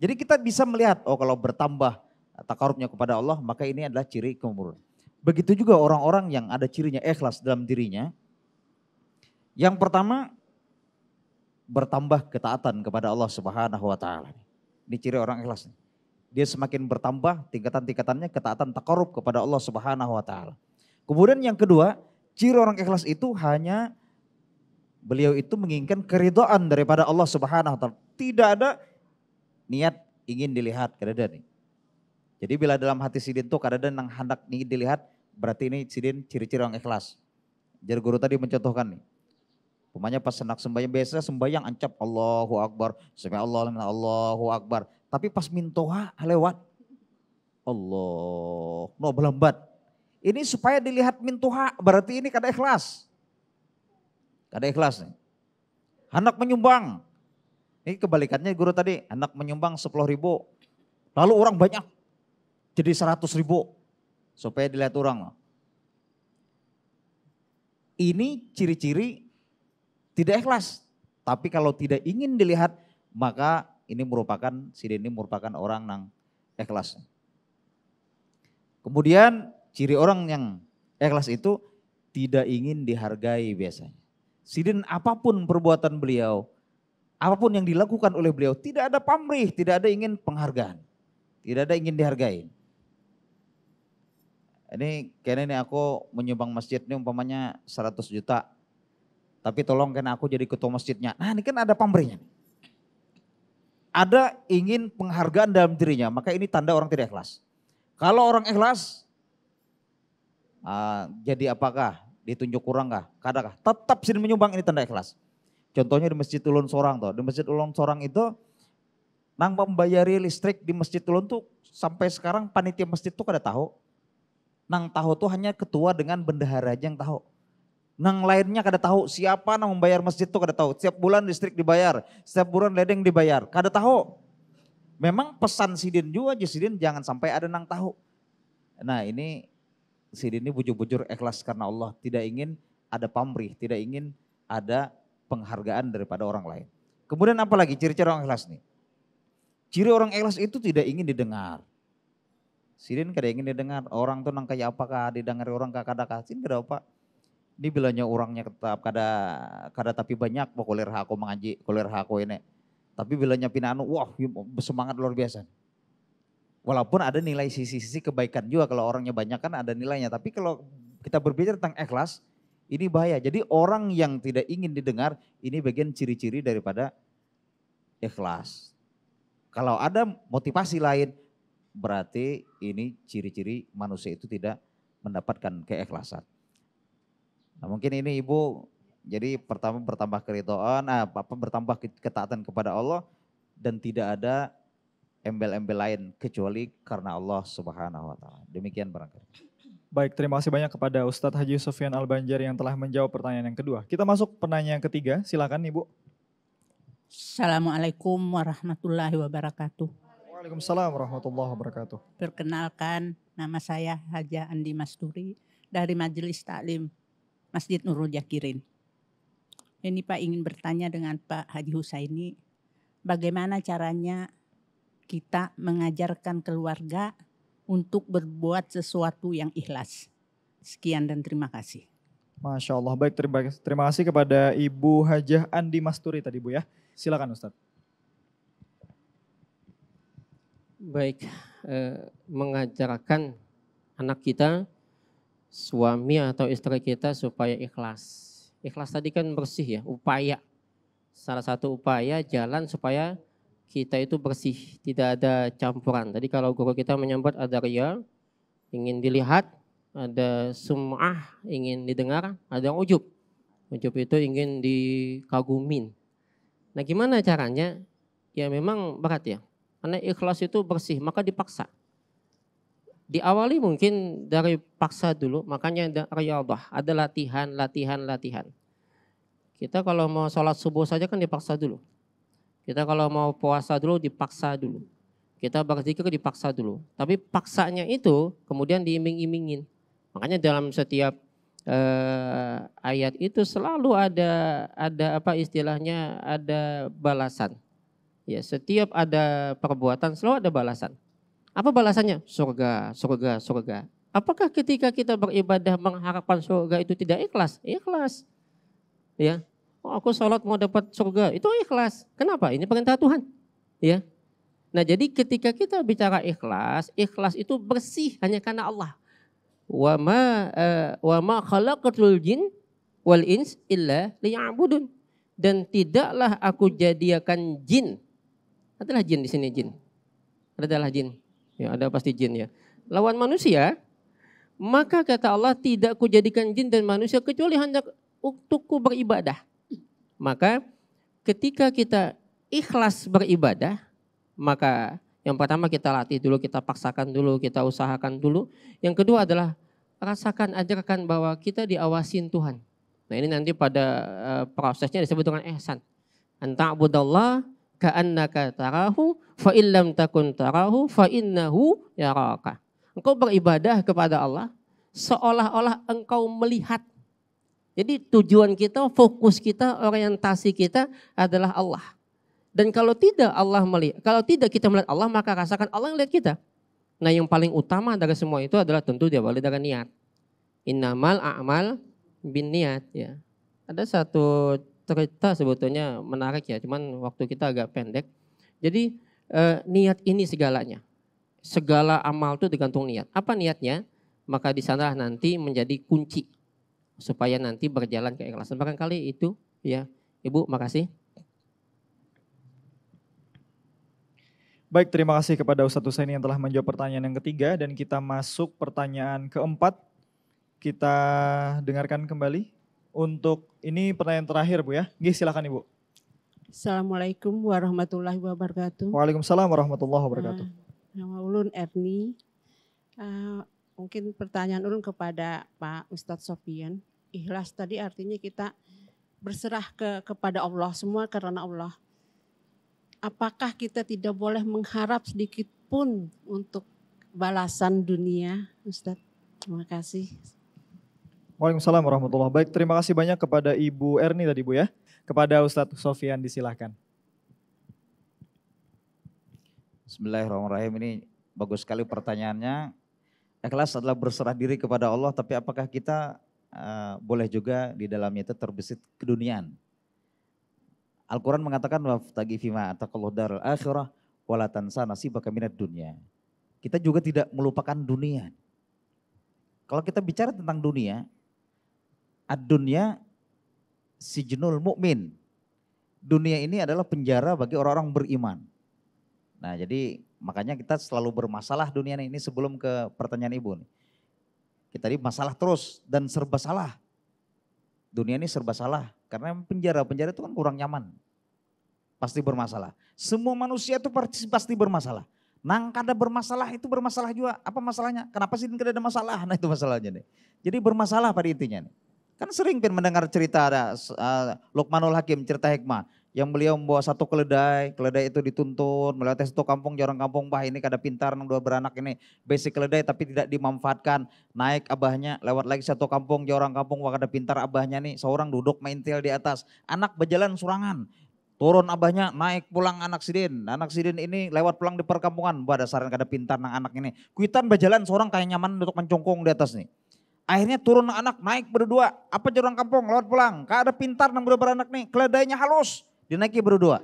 Jadi kita bisa melihat, oh kalau bertambah takarubnya kepada Allah, maka ini adalah ciri kemabruran. Begitu juga orang-orang yang ada cirinya ikhlas dalam dirinya. Yang pertama, bertambah ketaatan kepada Allah Subhanahu wa taala. Ini ciri orang ikhlas. Dia semakin bertambah tingkatan-tingkatannya ketaatan takarub kepada Allah Subhanahu wa taala. Kemudian yang kedua, ciri orang ikhlas itu hanya beliau itu menginginkan keridhaan daripada Allah Subhanahu wa taala. Tidak ada niat ingin dilihat, kada ada nih. Jadi bila dalam hati sidin itu kada ada yang hendak ingin dilihat, berarti ini sidin ciri-ciri orang ikhlas. Jadi guru tadi mencontohkan nih. Pemanya pas hendak sembahyang, biasa sembahyang ancap Allahu Akbar, Allahu Akbar. Tapi pas mintoha lewat, Allah, no belambat. Ini supaya dilihat mintoha, berarti ini kada ikhlas. Kada ikhlas nih. Hendak menyumbang. Ini kebalikannya guru tadi, hendak menyumbang 10.000. Lalu orang banyak, jadi 100.000. Supaya dilihat orang. Ini ciri-ciri tidak ikhlas. Tapi kalau tidak ingin dilihat, maka ini merupakan, sidin ini merupakan orang yang ikhlas. Kemudian ciri orang yang ikhlas itu tidak ingin dihargai biasanya. Sidin apapun perbuatan beliau, apapun yang dilakukan oleh beliau, tidak ada pamrih, tidak ada ingin penghargaan. Tidak ada ingin dihargai. Ini kayaknya ini aku menyumbang masjid ini umpamanya 100 juta. Tapi tolong kan aku jadi ketua masjidnya. Nah ini kan ada pamrihnya. Ada ingin penghargaan dalam dirinya, maka ini tanda orang tidak ikhlas. Kalau orang ikhlas, jadi apakah? Ditunjuk kurang kah? Kadakah? Tetap sini menyumbang, ini tanda ikhlas. Contohnya di Masjid Ulun Sorang tuh. Di Masjid Ulun Sorang itu, nang membayari listrik di Masjid Ulun tuh sampai sekarang panitia masjid tuh kada tahu. Nang tahu tuh hanya ketua dengan bendahara aja yang tahu. Nang lainnya kada tahu siapa nang membayar masjid itu kada tahu. Setiap bulan listrik dibayar, setiap bulan ledeng dibayar, kada tahu. Memang pesan sidin juga aja sidin jangan sampai ada nang tahu. Nah ini sidin ini bujur-bujur ikhlas karena Allah, tidak ingin ada pamrih, tidak ingin ada penghargaan daripada orang lain. Kemudian apa lagi ciri-ciri orang ikhlas nih? Ciri orang ikhlas itu tidak ingin didengar. Sidin kada ingin didengar, orang tuh nang kayak apakah didengari orang kada kasih kada apa. Ini bilanya orangnya tetap kada tapi banyak mau kuliah aku mengaji, kuliah aku ini. Tapi bilanya pinanu, wah semangat luar biasa. Walaupun ada nilai sisi-sisi kebaikan juga kalau orangnya banyak kan ada nilainya. Tapi kalau kita berbicara tentang ikhlas, ini bahaya. Jadi orang yang tidak ingin didengar, ini bagian ciri-ciri daripada ikhlas. Kalau ada motivasi lain, berarti ini ciri-ciri manusia itu tidak mendapatkan keikhlasan. Nah mungkin ini Ibu, jadi pertama bertambah keridhaan, bertambah ketaatan kepada Allah dan tidak ada embel-embel lain kecuali karena Allah Subhanahu wa taala. Demikian barangkali. Baik, terima kasih banyak kepada Ustadz Haji Sufyan Al-Banjari yang telah menjawab pertanyaan yang kedua. Kita masuk pertanyaan yang ketiga, silakan Ibu. Assalamualaikum warahmatullahi wabarakatuh. Waalaikumsalam warahmatullahi wabarakatuh. Perkenalkan, nama saya Haja Andi Masturi dari Majelis Taklim Masjid Nurul Jakirin. Ini Pak ingin bertanya dengan Pak Haji Husaini, bagaimana caranya kita mengajarkan keluarga untuk berbuat sesuatu yang ikhlas. Sekian dan terima kasih. Masya Allah. Baik, terima kasih kepada Ibu Hajah Andi Masturi tadi Bu ya. Silakan Ustadz. Baik, mengajarkan anak kita, suami atau istri kita supaya ikhlas. Ikhlas tadi kan bersih ya, upaya. Salah satu upaya jalan supaya kita itu bersih, tidak ada campuran. Tadi kalau guru kita menyebut ada riya, ingin dilihat, ada sum'ah, ingin didengar, ada ujub. Ujub itu ingin dikagumin. Nah gimana caranya? Ya memang berat ya. Karena ikhlas itu bersih, maka dipaksa. Diawali mungkin dari paksa dulu, makanya ada riyadhah, ada latihan. Kita kalau mau sholat subuh saja kan dipaksa dulu. Kita kalau mau puasa dulu dipaksa dulu. Kita berzikir dipaksa dulu. Tapi paksanya itu kemudian diiming-imingin. Makanya dalam setiap ayat itu selalu ada apa istilahnya, ada balasan. Ya, setiap ada perbuatan selalu ada balasan. Apa balasannya? Surga. Apakah ketika kita beribadah mengharapkan surga itu tidak ikhlas? Ikhlas. Ya. Oh, aku sholat mau dapat surga, itu ikhlas. Kenapa? Ini perintah Tuhan. Ya. Nah, jadi ketika kita bicara ikhlas, ikhlas itu bersih hanya karena Allah. Wa ma khalaqatul jin wal ins illa liya'budun. Dan tidaklah aku jadikan jin. Adalah jin di sini jin. Adalah jin. Ya, ada pasti jin ya. Lawan manusia, maka kata Allah tidak kujadikan jin dan manusia kecuali hanya untukku beribadah. Maka ketika kita ikhlas beribadah, maka yang pertama kita latih dulu, kita paksakan dulu, kita usahakan dulu. Yang kedua adalah rasakan, ajarkan bahwa kita diawasin Tuhan. Nah ini nanti pada prosesnya disebut dengan ihsan. Anta'budallah ka'annaka tarahu fa illam takun tarahu fa innahu yaraka. Engkau beribadah kepada Allah seolah-olah engkau melihat. Jadi tujuan kita, fokus kita, orientasi kita adalah Allah. Dan kalau tidak Allah melihat, kalau tidak kita melihat Allah, maka rasakan Allah yang melihat kita. Nah yang paling utama dari semua itu adalah tentu diawali dari niat. Innamal a'mal bin niat ya. Ada satu cerita sebetulnya menarik ya, cuman waktu kita agak pendek. Jadi niat ini segalanya. Segala amal itu digantung niat. Apa niatnya? Maka di sana nanti menjadi kunci supaya nanti berjalan keikhlasan. Barangkali itu ya. Ibu, makasih. Baik, terima kasih kepada Ustadz Husaini yang telah menjawab pertanyaan yang ketiga dan kita masuk pertanyaan keempat. Kita dengarkan kembali untuk ini pertanyaan terakhir Bu ya. Nggih, silakan Ibu. Assalamualaikum warahmatullahi wabarakatuh. Waalaikumsalam warahmatullahi wabarakatuh. Nama ulun Erni. Mungkin pertanyaan ulun kepada Pak Ustadz Sofian. Ikhlas tadi artinya kita berserah kepada Allah, semua karena Allah. Apakah kita tidak boleh mengharap sedikit pun untuk balasan dunia, Ustadz? Terima kasih. Waalaikumsalam warahmatullahi wabarakatuh. Baik, terima kasih banyak kepada Ibu Erni tadi Bu ya. Kepada Ustadz Sofian disilahkan. Bismillahirrahmanirrahim, ini bagus sekali pertanyaannya. Ikhlas adalah berserah diri kepada Allah, tapi apakah kita boleh juga di dalamnya itu terbesit keduniaan? Al-Quran mengatakan waftagi fima ataqallahu daral akhirah wala tansa nasibaka minad dunya. Kita juga tidak melupakan dunia. Kalau kita bicara tentang dunia, ad-dunya sijnul mu'min. Dunia ini adalah penjara bagi orang-orang beriman. Nah jadi makanya kita selalu bermasalah dunia ini sebelum ke pertanyaan Ibu. Kita tadi masalah terus dan serba salah. Dunia ini serba salah karena penjara itu kan kurang nyaman. Pasti bermasalah. Semua manusia itu pasti bermasalah. Nang kada bermasalah itu bermasalah juga. Apa masalahnya? Kenapa sih tidak ada masalah? Nah itu masalahnya nih. Jadi bermasalah pada intinya nih. Kan sering mendengar cerita ada Luqmanul Hakim, cerita hikmah. Yang beliau membawa satu keledai itu dituntun, melewati satu kampung, orang kampung, bah ini kada pintar, nang dua beranak ini basic keledai tapi tidak dimanfaatkan. Naik abahnya, lewat lagi satu kampung, orang kampung, wah kada pintar abahnya nih, seorang duduk maintil di atas. Anak berjalan surangan, Turun abahnya naik pulang anak sidin. Anak sidin ini lewat pulang di perkampungan. Ada saran kada pintar nang anak ini. Kuitan berjalan seorang kayak nyaman untuk mencongkong di atas nih. Akhirnya turun anak naik berdua. Apa orang kampung lewat pulang. Kada pintar nang beberapa anak nih. Keledainya halus. Dinaiki berdua.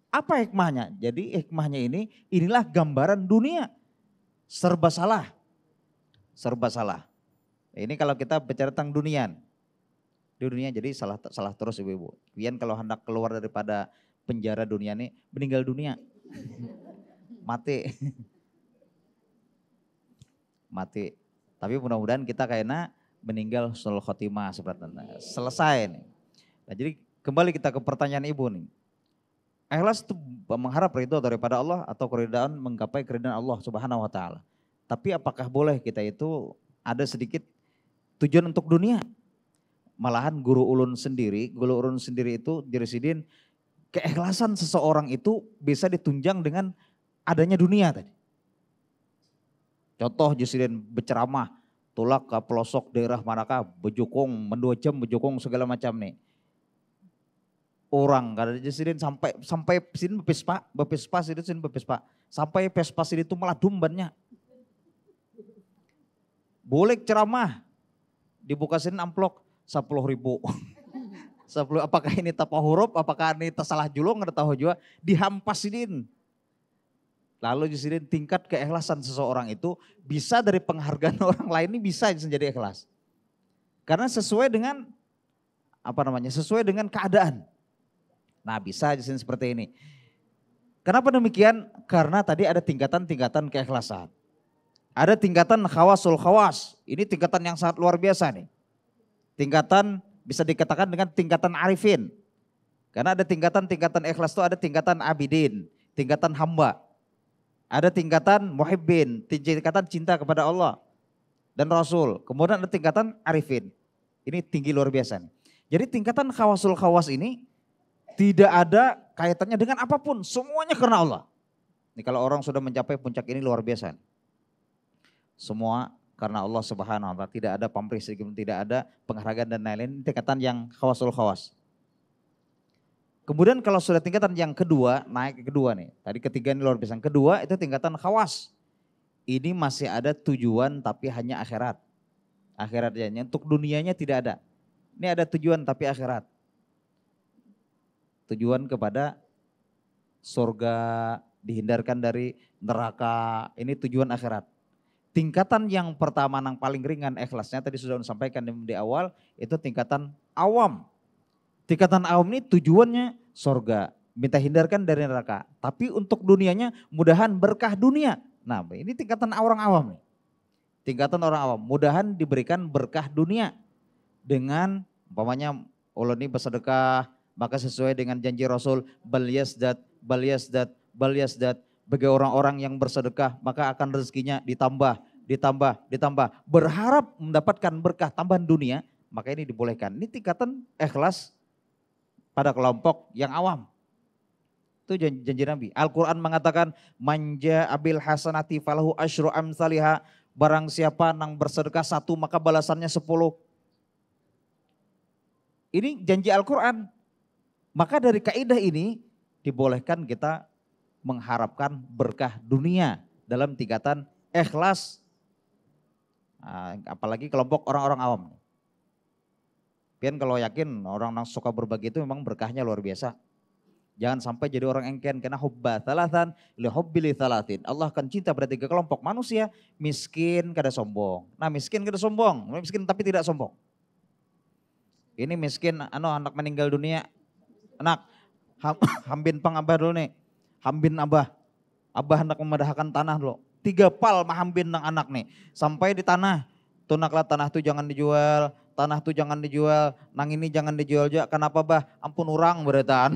Apa hikmahnya? Jadi hikmahnya inilah gambaran dunia. Serba salah. Serba salah. Ini kalau kita bicara tentang dunia. Di dunia jadi salah terus ibu-ibu. Kemudian kalau hendak keluar daripada penjara dunia ini, meninggal dunia. Mati. Mati. Tapi mudah-mudahan kita kayaknya meninggal husnul khotimah seperti itu. Selesai nih. Nah, jadi kembali kita ke pertanyaan ibu nih. Ikhlas itu mengharap ridho daripada Allah atau keridhaan menggapai keridhaan Allah Subhanahu wa taala. Tapi apakah boleh kita itu ada sedikit tujuan untuk dunia? Malahan guru ulun sendiri itu Jirisidin, keikhlasan seseorang itu bisa ditunjang dengan adanya dunia tadi. Contoh Jirisidin berceramah, tulak ke pelosok daerah manakah, bejokong, mendua jam bejokong segala macam nih. Orang kada Jirisidin sampai sini bepespa sini bepespa. Sampai pespa sini itu meladum bannya. Boleh ceramah, dibuka sini amplok. 10.000. 10, apakah ini tapa huruf, apakah ini tersalah julung, nggak tahu juga, dihampasidin. Lalu disidin tingkat keikhlasan seseorang itu bisa dari penghargaan orang lain ini bisa jadi ikhlas. Karena sesuai dengan sesuai dengan keadaan. Nah bisa jadi seperti ini. Kenapa demikian? Karena tadi ada tingkatan-tingkatan keikhlasan. Ada tingkatan khawasul khawas, ini tingkatan yang sangat luar biasa nih. Tingkatan bisa dikatakan dengan tingkatan arifin. Karena ada tingkatan-tingkatan ikhlas itu ada tingkatan abidin, tingkatan hamba. Ada tingkatan muhibbin, tingkatan cinta kepada Allah dan Rasul. Kemudian ada tingkatan arifin. Ini tinggi luar biasa. Jadi tingkatan khawasul khawas ini tidak ada kaitannya dengan apapun. Semuanya karena Allah. Ini kalau orang sudah mencapai puncak ini luar biasa. Semua karena Allah Subhanahu wa taala, tidak ada pamrih sedikit, tidak ada penghargaan dan lain-lain, tingkatan yang khawasul khawas. Kemudian kalau sudah tingkatan yang kedua, naik ke kedua nih. Tadi ketiga ini luar biasa. Kedua itu tingkatan khawas. Ini masih ada tujuan tapi hanya akhirat. Akhiratnya, untuk dunianya tidak ada. Ini ada tujuan tapi akhirat. Tujuan kepada surga, dihindarkan dari neraka, ini tujuan akhirat. Tingkatan yang pertama yang paling ringan ikhlasnya tadi sudah disampaikan di awal itu tingkatan awam. Tingkatan awam ini tujuannya surga, minta hindarkan dari neraka. Tapi untuk dunianya mudahan berkah dunia. Nah ini tingkatan orang awam nih. Tingkatan orang awam, mudahan diberikan berkah dunia. Dengan umpamanya Allah ini bersedekah, maka sesuai dengan janji Rasul, bal yasdad. Bagi orang-orang yang bersedekah maka akan rezekinya ditambah. Berharap mendapatkan berkah tambahan dunia, maka ini dibolehkan. Ini tingkatan ikhlas pada kelompok yang awam. Itu janji Nabi. Al-Quran mengatakan, manja abil hasanati falahu asyru amsalihha. Barang siapa yang bersedekah 1 maka balasannya 10. Ini janji Al-Quran. Maka dari kaidah ini dibolehkan kita mengharapkan berkah dunia dalam tingkatan ikhlas. Nah, apalagi kelompok orang-orang awam. Pian kalau yakin orang yang suka berbagi itu memang berkahnya luar biasa. Jangan sampai jadi orang engken karena hubba thalathan li hubbi li thalathin. Allah akan cinta pada 3 kelompok manusia, miskin kada sombong. Nah, miskin kada sombong, miskin tapi tidak sombong. Ini miskin anak meninggal dunia. Anak hambin pangabah dulu nih. Hambin abah hendak memedahkan tanah dulu. 3 pal mahambin nang anak nih. Sampai di tanah, tunaklah tanah itu jangan dijual, tanah itu jangan dijual, nang ini jangan dijual juga. Kenapa bah? Ampun orang beretan.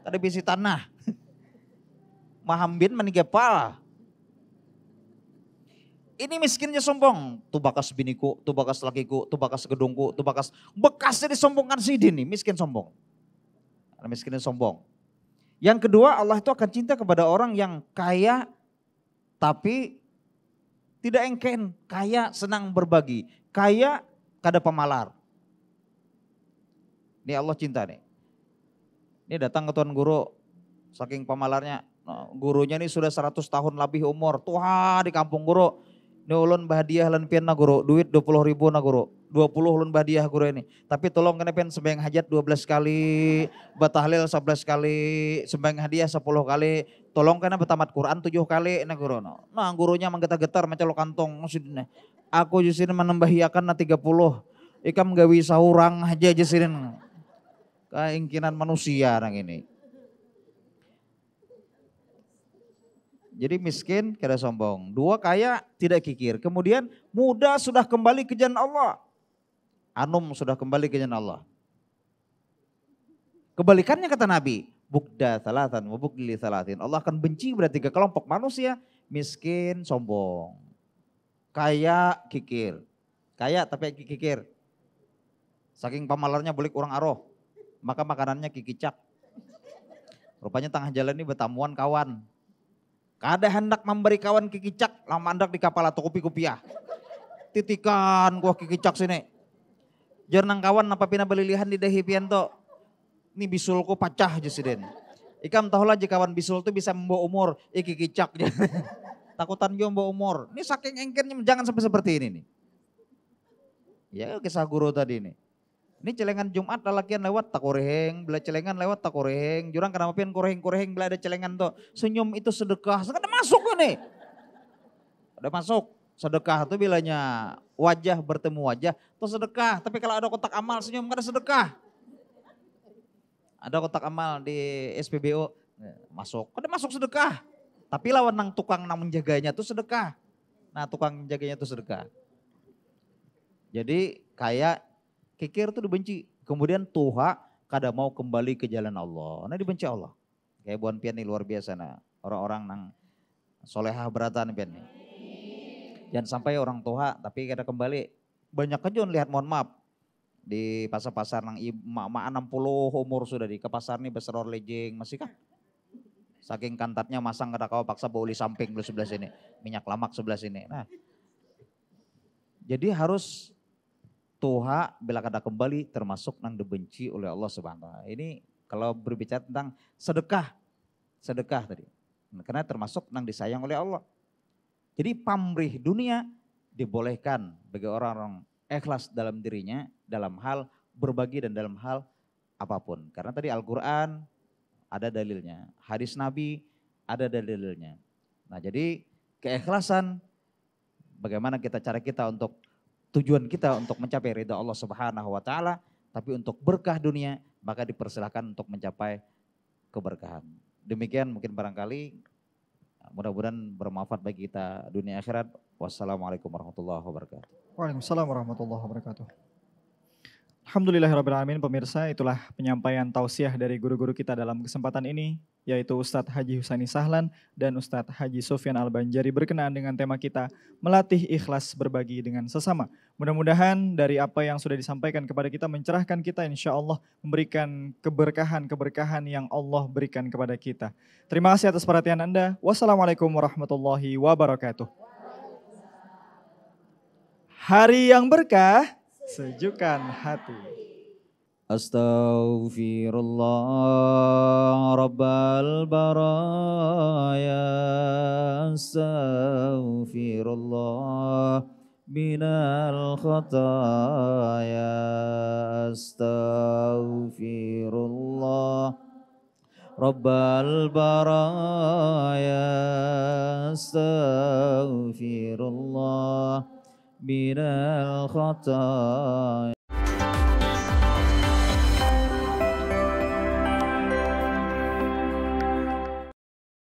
Tadi bisi tanah. Mahambin meniga pal. Ini miskinnya sombong. Tu bakas biniku, tu bakas lakiku, tu bakas gedungku, tu bakas bekasnya disombongkan sidin nih, miskin sombong. Miskinnya sombong. Yang kedua, Allah itu akan cinta kepada orang yang kaya tapi tidak engken, kaya senang berbagi, kaya kada pemalar. Ini Allah cinta nih. Ini datang ke tuan guru, saking pamalarnya, gurunya ini sudah 100 tahun lebih umur, tua di kampung guru. Ini ulun bahadiah lan pian na guru, duit 20.000 na guru, 20 ulun bahadiah guru ini. Tapi tolong kena pian sembahyang hajat 12 kali, batahlil 11 kali, sembahyang hadiah 10 kali, tolong kena betamat Quran 7 kali na guru. Nah gurunya menggetar-getar macam lo kantong, maksudnya. Aku justru menambahiakan na 30, ikam gawi sahurang aja justru. Keinginan manusia nang ini. Jadi miskin kada sombong. 2 kaya tidak kikir. Kemudian muda sudah kembali ke jalan Allah. Anum sudah kembali ke jalan Allah. Kebalikannya kata Nabi. Bukda salatan wa bukdili salatin. Allah akan benci pada 3 kelompok manusia. Miskin, sombong. Kaya, kikir. Kaya tapi kikir. Saking pamalarnya boleh orang aroh. Maka makanannya kikicak. Rupanya tengah jalan ini bertamuan kawan. Kada hendak memberi kawan kikicak, lama hendak di kapal atau kopi-kopiah. Titikan kuah kikicak sini. Jarnang kawan apa pina belilihan di dahi pianto. Ini bisulku pacah jesiden. Ikam tahu lah kawan bisul itu bisa membawa umur, kikicak. Takutan dia membawa umur. Ini saking engkennya jangan sampai seperti ini nih. Ya kisah guru tadi nih. Ini celengan Jumat lalakian lewat tak koreheng, bela celengan lewat tak koreheng. Jurang kenapa pian koreheng bela ada celengan tuh. Senyum itu sedekah. Ada masuk nih. Ada masuk. Sedekah tuh bilanya wajah bertemu wajah tuh sedekah. Tapi kalau ada kotak amal senyum kan ada sedekah. Ada kotak amal di SPBO masuk. Ada masuk sedekah. Tapi lawan nang tukang nang menjaganya tuh sedekah. Nah tukang menjaganya tuh sedekah. Jadi kayak kikir itu dibenci. Kemudian tuha kada mau kembali ke jalan Allah. Nah dibenci Allah. Kayak buan pian nih luar biasa nah. Orang-orang nang solehah beratan pian nih. Jangan sampai orang tuha tapi kada kembali. Banyak aja lihat mohon maaf. Di pasar-pasar nang emak 60 umur sudah di ke pasar nih besar lejeng masih kah? Saking kantatnya masang kada kau paksa bauli samping dulu sebelah sini. Minyak lamak sebelah sini. Nah. Jadi harus tuha bila kada kembali termasuk nang dibenci oleh Allah Subhanahu wa taala. Ini kalau berbicara tentang sedekah tadi. Karena termasuk nang disayang oleh Allah. Jadi pamrih dunia dibolehkan bagi orang-orang ikhlas dalam dirinya dalam hal berbagi dan dalam hal apapun. Karena tadi Al-Qur'an ada dalilnya, hadis Nabi ada dalilnya. Nah, jadi keikhlasan bagaimana cara kita untuk tujuan kita untuk mencapai ridha Allah Subhanahu wa taala, tapi untuk berkah dunia maka dipersilahkan untuk mencapai keberkahan. Demikian mungkin barangkali mudah-mudahan bermanfaat bagi kita dunia akhirat. Wassalamualaikum warahmatullahi wabarakatuh. Waalaikumsalam warahmatullahi wabarakatuh. Alhamdulillahirrabbilalamin, pemirsa, itulah penyampaian tausiah dari guru-guru kita dalam kesempatan ini, yaitu Ustadz Haji Husaini Sahlan dan Ustadz Haji Sofyan Al-Banjari berkenaan dengan tema kita, melatih ikhlas berbagi dengan sesama. Mudah-mudahan dari apa yang sudah disampaikan kepada kita mencerahkan kita, insya Allah memberikan keberkahan yang Allah berikan kepada kita. Terima kasih atas perhatian Anda. Wassalamualaikum warahmatullahi wabarakatuh. Hari yang berkah, sejukkan hati. Astaghfirullah Rabbal baraya. Astaghfirullah minal khataya. Astaghfirullah Rabbal baraya. Astaghfirullah minal khataya.